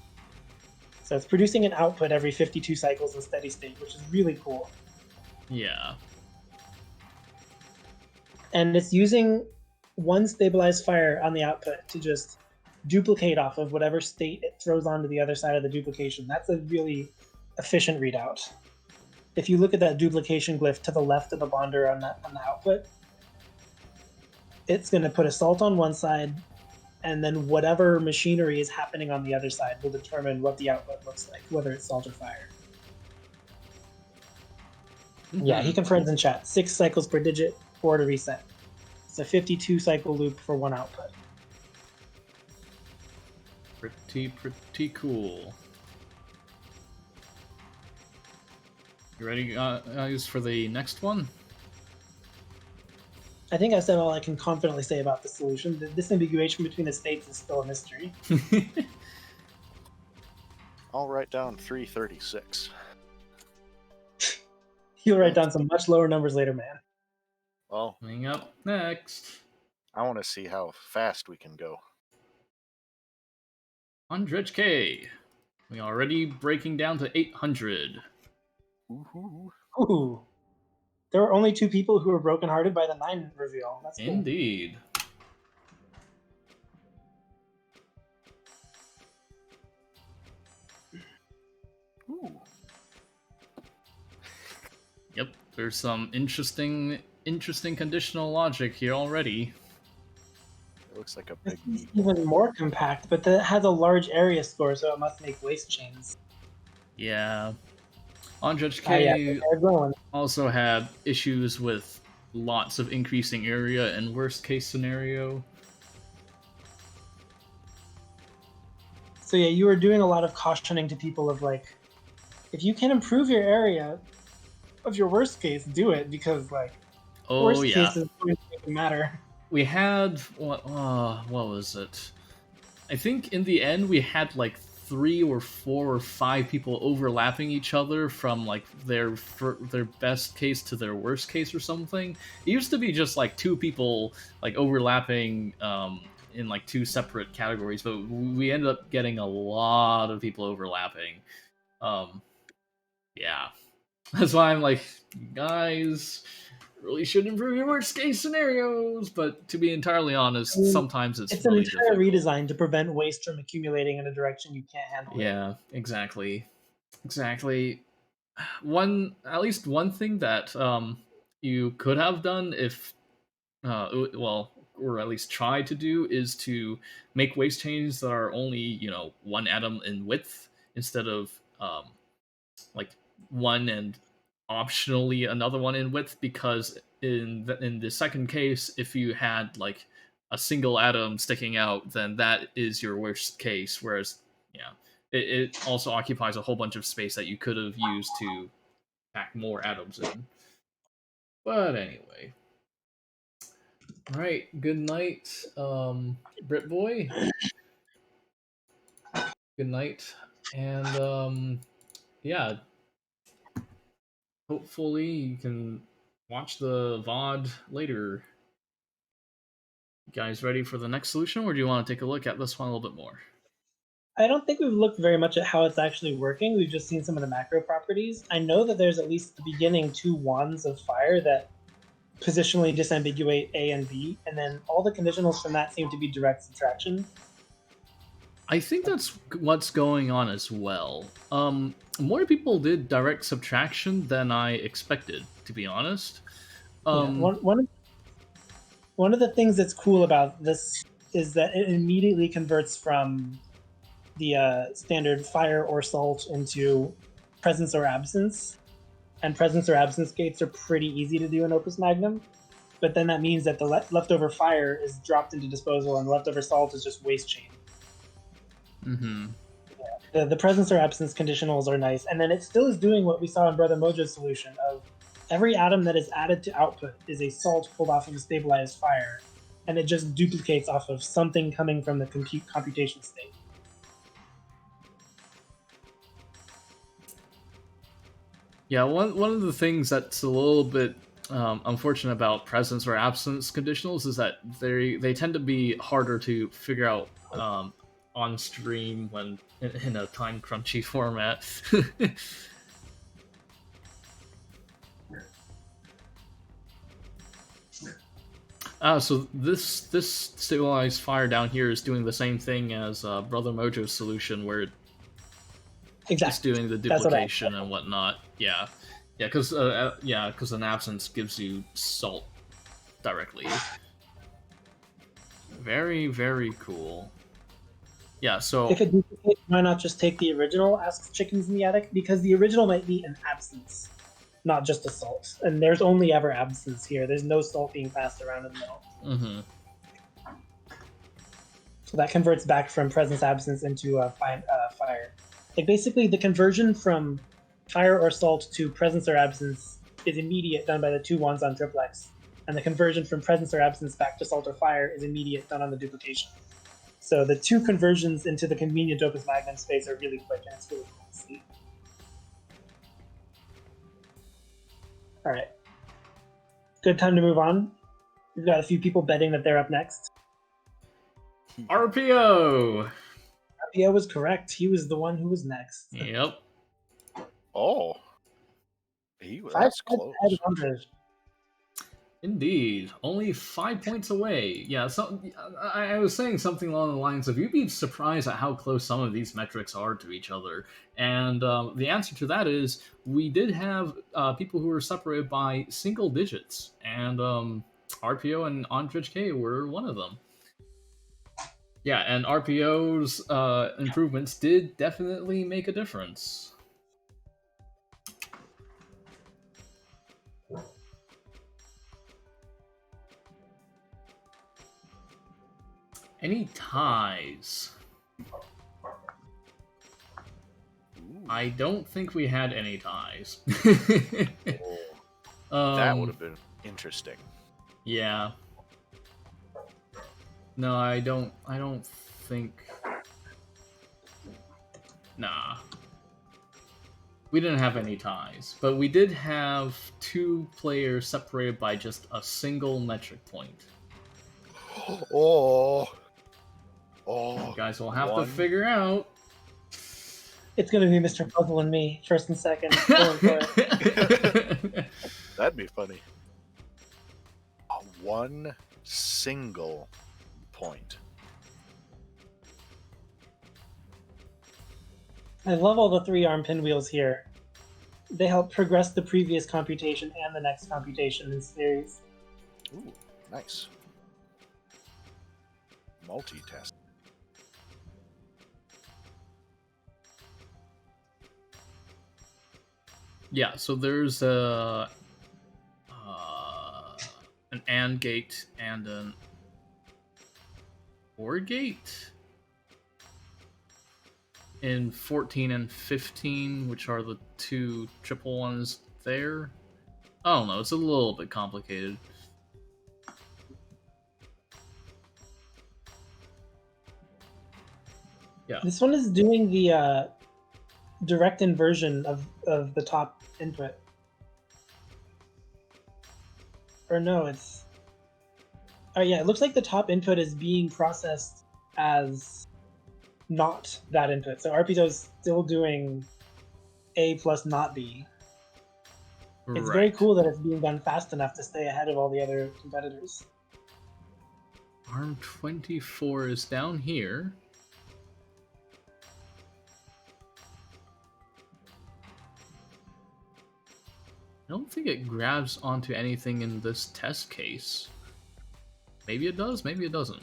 So it's producing an output every 52 cycles in steady state, which is really cool. Yeah. And it's using one stabilized fire on the output to just duplicate off of whatever state it throws onto the other side of the duplication. That's a really efficient readout. If you look at that duplication glyph to the left of the bonder on the output, it's going to put a salt on one side, and then whatever machinery is happening on the other side will determine what the output looks like, whether it's salt or fire. Mm-hmm. Yeah, he confirms in chat. 6 cycles per digit, 4 to reset. It's a 52 cycle loop for one output. Pretty cool. You ready, guys, for the next one? I think I've said all I can confidently say about the solution. The disambiguation between the states is still a mystery. I'll write down 336. You'll write down some much lower numbers later, man. Well, coming up next, I want to see how fast we can go. 100K. We are already breaking down to 800. Ooh. There were only 2 people who were brokenhearted by the 9 reveal. That's cool. Indeed. Ooh. Yep, there's some interesting conditional logic here already. It looks like a This big is even more compact, but it has a large area score, so it must make waste chains. Yeah. 100K also had issues with lots of increasing area and worst case scenario. So yeah, you were doing a lot of cautioning to people of like, if you can improve your area of your worst case, do it, because like worst case is going to matter. We had what was it? I think in the end we had like 3 or 4 or 5 people overlapping each other from like their best case to their worst case or something. It used to be just like 2 people like overlapping in like 2 separate categories, but we ended up getting a lot of people overlapping. Yeah, that's why I'm like, you guys really should improve your worst case scenarios, but to be entirely honest, sometimes it's really an entire redesign to prevent waste from accumulating in a direction you can't handle. Yeah, exactly. At least one thing that you could have done if or at least try to do, is to make waste chains that are only 1 atom in width instead of like 1 and optionally another 1 in width, because in the second case, if you had like a single atom sticking out, then that is your worst case, whereas it also occupies a whole bunch of space that you could have used to pack more atoms in. But anyway, all right, good night, Brit Boy. Good night, and yeah, hopefully you can watch the VOD later. You guys ready for the next solution, or do you want to take a look at this one a little bit more? I don't think we've looked very much at how it's actually working. We've just seen some of the macro properties. I know that there's at least at the beginning 2 wands of fire that positionally disambiguate A and B, and then all the conditionals from that seem to be direct subtraction. I think that's what's going on as well. More people did direct subtraction than I expected, to be honest. Yeah, one of the things that's cool about this is that it immediately converts from the standard fire or salt into presence or absence. And presence or absence gates are pretty easy to do in Opus Magnum. But then that means that the leftover fire is dropped into disposal and leftover salt is just waste chain. Mm-hmm. The presence or absence conditionals are nice. And then it still is doing what we saw in Brother Mojo's solution of every atom that is added to output is a salt pulled off of a stabilized fire. And it just duplicates off of something coming from the computation state. Yeah, one of the things that's a little bit unfortunate about presence or absence conditionals is that they tend to be harder to figure out on stream when in a time crunchy format. So this stabilized fire down here is doing the same thing as Brother Mojo's solution, where Exactly. it's doing the duplication and whatnot. Yeah, because an absence gives you salt directly. Very, very cool. Yeah, so if it duplicates, why not just take the original? Asks Chickens in the Attic, because the original might be an absence, not just a salt. And there's only ever absence here. There's no salt being passed around in the middle. Mm-hmm. So that converts back from presence absence into fire. Like basically, the conversion from fire or salt to presence or absence is immediate, done by the 2 ones on Triplex, and the conversion from presence or absence back to salt or fire is immediate, done on the duplication. So the 2 conversions into the convenient Opus Magnum space are really quick, and it's really cool to see. All right, good time to move on. We've got a few people betting that they're up next. RPO. RPO was correct. He was the one who was next. Yep. Oh, that's close. Indeed, only 5 points away. Yeah, so I was saying something along the lines of you'd be surprised at how close some of these metrics are to each other, and the answer to that is we did have people who were separated by single digits, and RPO and Andrej K were one of them. Yeah, and RPO's improvements did definitely make a difference. Any ties? I don't think we had any ties. That would have been interesting. Yeah. No, I don't think. Nah. We didn't have any ties, but we did have 2 players separated by just a single metric point. Oh. You guys will have to figure out. It's going to be Mr. Puzzle and me, first and second. That'd be funny. 1 single point. I love all the 3-arm pinwheels here. They help progress the previous computation and the next computation in series. Ooh, nice. Multitask. Yeah, so there's an AND gate and an OR gate in 14 and 15, which are the 2 triple ones there. I don't know, it's a little bit complicated. Yeah. This one is doing the direct inversion of the top input. Or no, it's... Oh yeah, it looks like the top input is being processed as not that input. So RPO is still doing A plus not B. It's very cool that it's being done fast enough to stay ahead of all the other competitors. ARM 24 is down here. I don't think it grabs onto anything in this test case. Maybe it does, maybe it doesn't.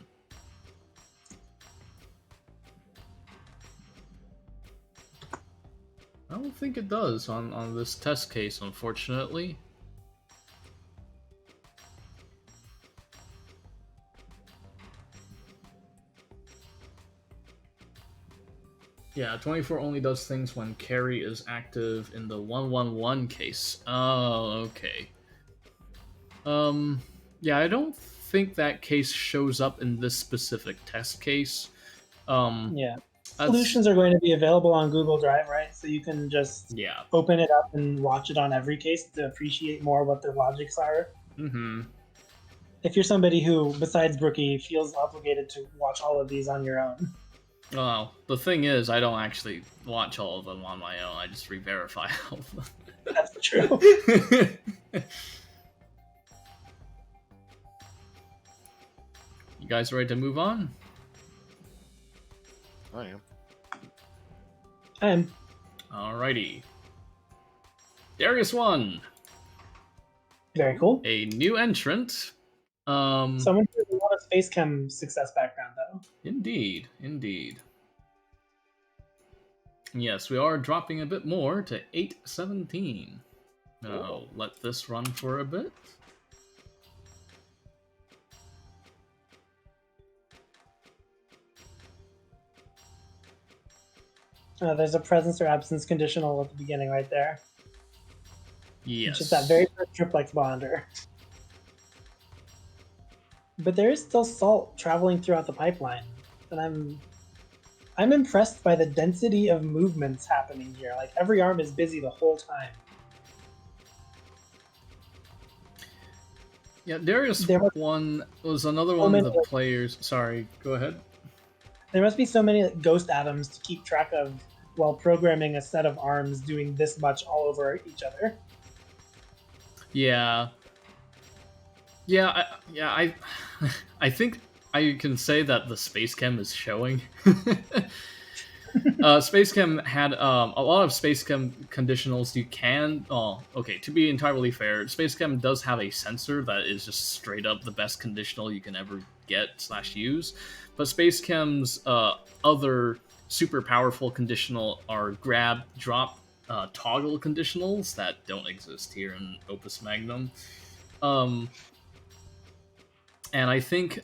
I don't think it does on this test case, unfortunately. Yeah, 24 only does things when carry is active in the 111 case. Oh, okay. Yeah, I don't think that case shows up in this specific test case. Yeah. That's, Solutions are going to be available on Google Drive, right? So you can just yeah. open it up and watch it on every case to appreciate more what their logics are. Mm-hmm. If you're somebody who, besides Brookie, feels obligated to watch all of these on your own. Well, the thing is, I don't actually watch all of them on my own. I just re-verify all of them. That's true. You guys ready to move on? I am. And Alrighty. Darius 1. very cool. A new entrant. Someone who has a lot of space chem success background, though. Indeed, indeed. Yes, we are dropping a bit more to 817. I'll let this run for a bit. There's a presence or absence conditional at the beginning right there. Yes. Which is that very first Triplex Bonder. But there is still salt traveling throughout the pipeline. And I'm impressed by the density of movements happening here. Like, every arm is busy the whole time. Yeah, Darius 1 was another one of the players... Sorry, go ahead. There must be so many ghost atoms to keep track of while programming a set of arms doing this much all over each other. Yeah. I think I can say that the Space Chem is showing. Space Chem had a lot of Space Chem conditionals. You can... Oh, okay, to be entirely fair, Space Chem does have a sensor that is just straight up the best conditional you can ever get / use. But Space Chem's other super powerful conditional are grab, drop, toggle conditionals that don't exist here in Opus Magnum. And I think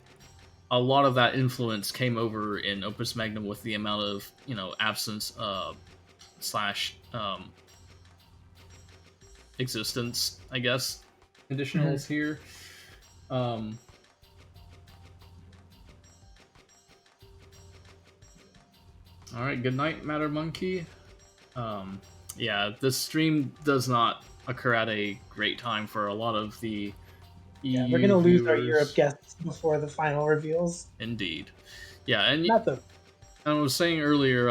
a lot of that influence came over in Opus Magnum with the amount of, absence / existence, I guess, conditionals here. Alright, good night, Matter Monkey. Yeah, this stream does not occur at a great time for a lot of the EU we're going to lose our viewers. Europe guests before the final reveals. Indeed. Yeah, and I was saying earlier,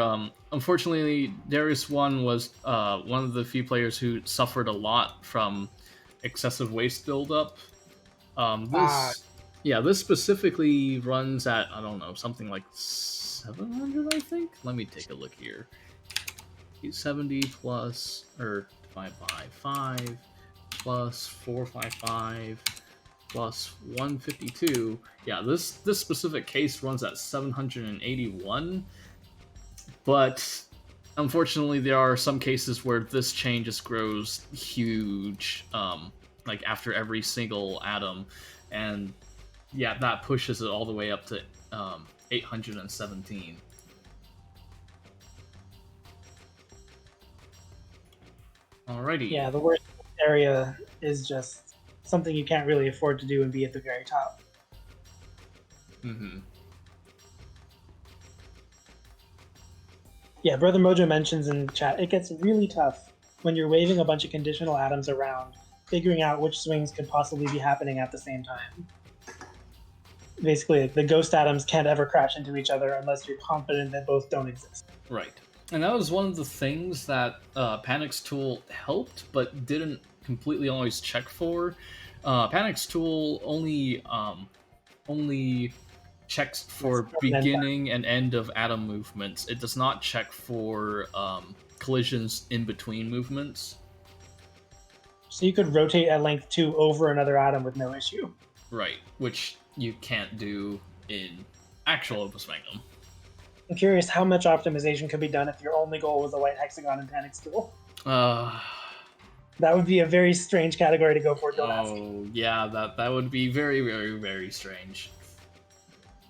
unfortunately, Darius 1 was one of the few players who suffered a lot from excessive waste buildup. This specifically runs at, I don't know, something like 700, I think? Let me take a look here. 870 plus, or divided by 5, plus 455, plus 152. Yeah, this specific case runs at 781, but unfortunately there are some cases where this chain just grows huge, like after every single atom, and yeah, that pushes it all the way up to 817. Alrighty. Yeah, the worst area is just something you can't really afford to do and be at the very top. Mm-hmm. Yeah, Brother Mojo mentions in chat, it gets really tough when you're waving a bunch of conditional atoms around, figuring out which swings could possibly be happening at the same time. Basically, the ghost atoms can't ever crash into each other unless you're confident that both don't exist. Right. And that was one of the things that Panic's tool helped, but didn't completely always check for. Panic's tool only checks for beginning and end of atom movements. It does not check for collisions in between movements. So you could rotate at length 2 over another atom with no issue. Right, which you can't do in actual Opus Magnum. I'm curious how much optimization could be done if your only goal was a white hexagon and panic stool. That would be a very strange category to go for, don't ask. Oh, yeah, that would be very, very, very strange.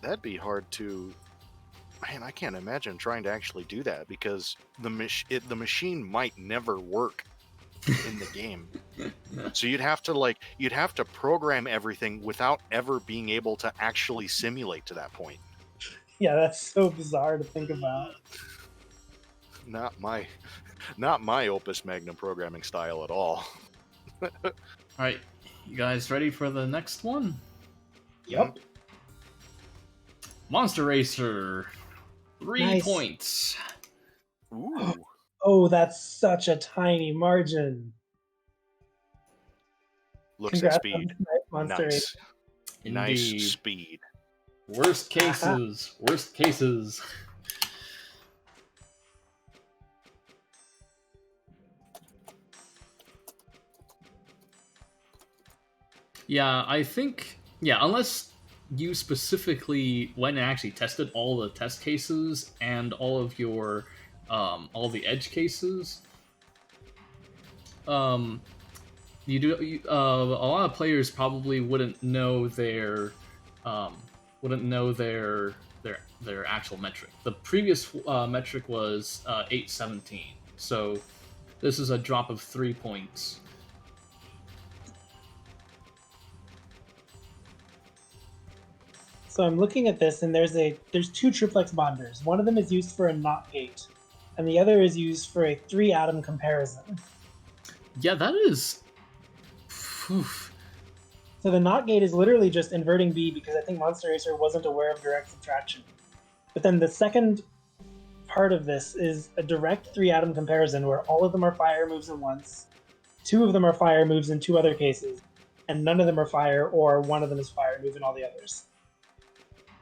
That'd be hard to... Man, I can't imagine trying to actually do that, because the machine might never work in the game. So you'd have to program everything without ever being able to actually simulate to that point. Yeah, that's so bizarre to think about. Not my Opus Magnum programming style at all. Alright, you guys ready for the next one? Yep. Monster Racer. 3 Nice. points. Ooh. Oh, that's such a tiny margin. Looks Congrats at speed. on Monster Nice. Indeed. Nice speed. Worst cases. Worst cases. Yeah, I think... Yeah, unless you specifically went and actually tested all the test cases and all of your... all the edge cases... a lot of players probably wouldn't know their actual metric. The previous metric was 817, so this is a drop of 3 points. So I'm looking at this, and there's 2 triplex bonders. One of them is used for a NOT gate, and the other is used for a 3-atom comparison. Yeah, that is... Oof. So the NOT gate is literally just inverting B, because I think Monster Racer wasn't aware of direct subtraction. But then the second part of this is a direct 3-atom comparison where all of them are fire moves in once, 2 of them are fire moves in 2 other cases, and none of them are fire, or one of them is fire move in all the others.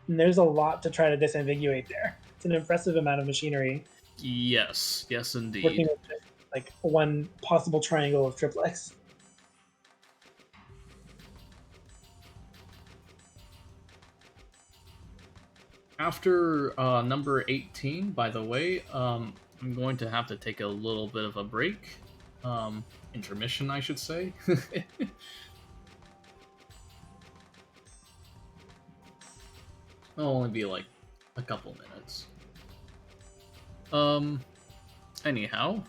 And there's a lot to try to disambiguate there. It's an impressive amount of machinery. Yes, yes indeed. Working with just, like, one possible triangle of triplex. After number 18, by the way, I'm going to have to take a little bit of a break. Intermission, I should say. It'll only be like a couple minutes. Anyhow.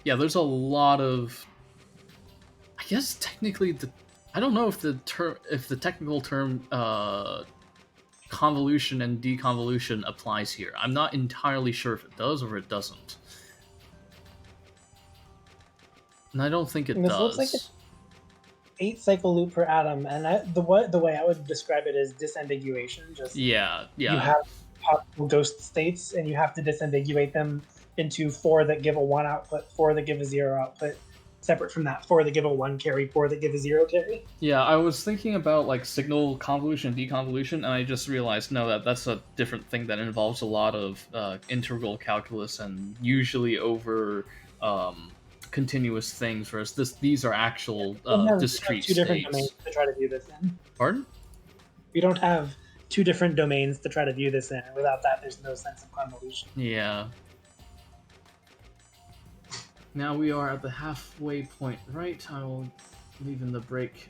Yeah, there's a lot of... I guess technically I don't know if the technical term convolution and deconvolution applies here. I'm not entirely sure if it does or it doesn't. And I don't think it does. Looks like it's 8-cycle loop per atom, and the way I would describe it is disambiguation. Just yeah. You have possible ghost states, and you have to disambiguate them into 4 that give a 1 output, 4 that give a 0 output. Separate from that, 4 that give a 1 carry, 4 that give a 0 carry. Yeah, I was thinking about like signal convolution and deconvolution, and I just realized no, that's a different thing that involves a lot of integral calculus and usually over continuous things. Whereas these are actual discrete two different states. domains to try to view this in. Pardon? We don't have 2 different domains to try to view this in. Without that, there's no sense of convolution. Yeah. Now we are at the halfway point, right? I will leave in the break.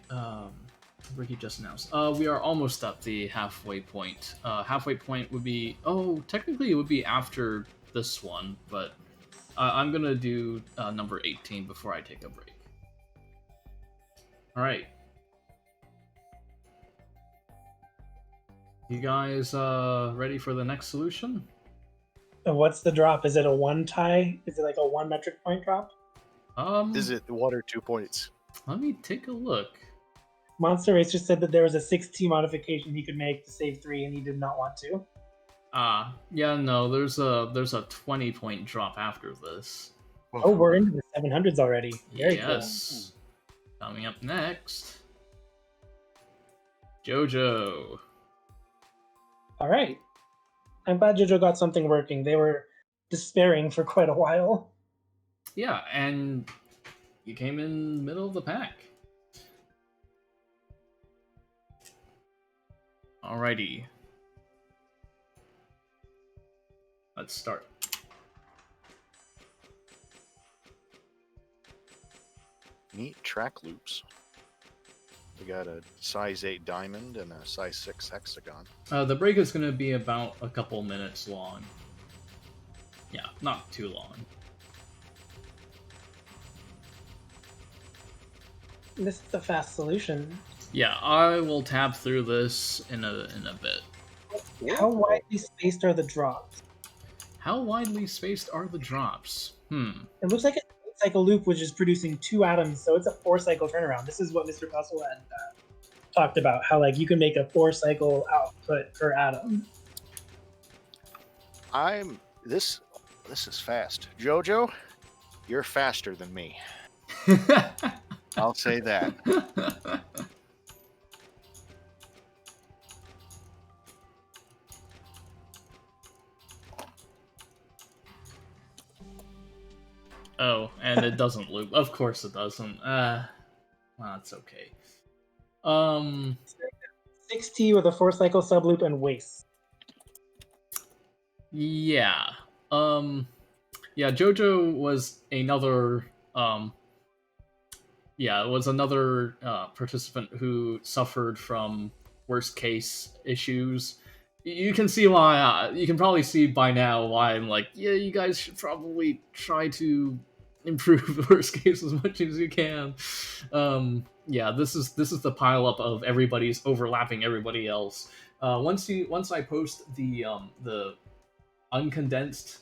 Ricky just announced. We are almost at the halfway point. Halfway point would be... Oh, technically it would be after this one, but I'm going to do number 18 before I take a break. Alright. You guys ready for the next solution? What's the drop? Is it a 1 tie? Is it like a 1 metric point drop? Is it 1 or 2 points? Let me take a look. Monster Racer said that there was a 6T modification he could make to save 3, and he did not want to. Yeah, no, there's a 20-point drop after this. Oh, we're into the 700s already. Very yes. Cool. Coming up next, JoJo. All right. I'm glad JoJo got something working. They were despairing for quite a while. Yeah, and you came in middle of the pack. Alrighty. Let's start. Neat track loops. We got a size 8 diamond and a size 6 hexagon. The break is going to be about a couple minutes long. Yeah, not too long. This is a fast solution. Yeah, I will tab through this in a bit. How widely spaced are the drops? How widely spaced are the drops? It looks like a cycle loop which is producing 2 atoms, so it's a 4-cycle turnaround. This is what Mr. Puzzle had talked about, how like you can make a 4-cycle output per atom. This is fast. Jojo, you're faster than me. I'll say that. Oh, and it doesn't loop. Of course it doesn't. That's okay. 6T with a 4-cycle subloop and waste. Yeah. Yeah, Jojo was another participant who suffered from worst case issues. You can see why. You can probably see by now why I'm like, yeah, you guys should probably try to improve the worst case as much as you can. Yeah, this is the pileup of everybody's overlapping everybody else. Once I post the uncondensed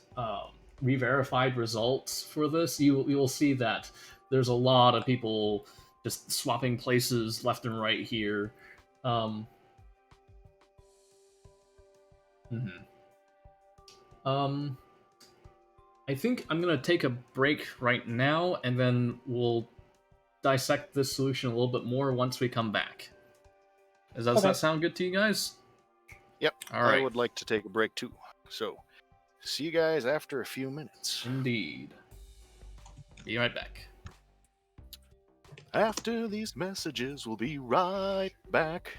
re-verified results for this, you will see that there's a lot of people just swapping places left and right here. I think I'm gonna take a break right now, and then we'll dissect this solution a little bit more once we come back. Does that sound good to you guys? Yep. All right. I would like to take a break too. So, see you guys after a few minutes. Indeed. Be right back. After these messages, we'll be right back.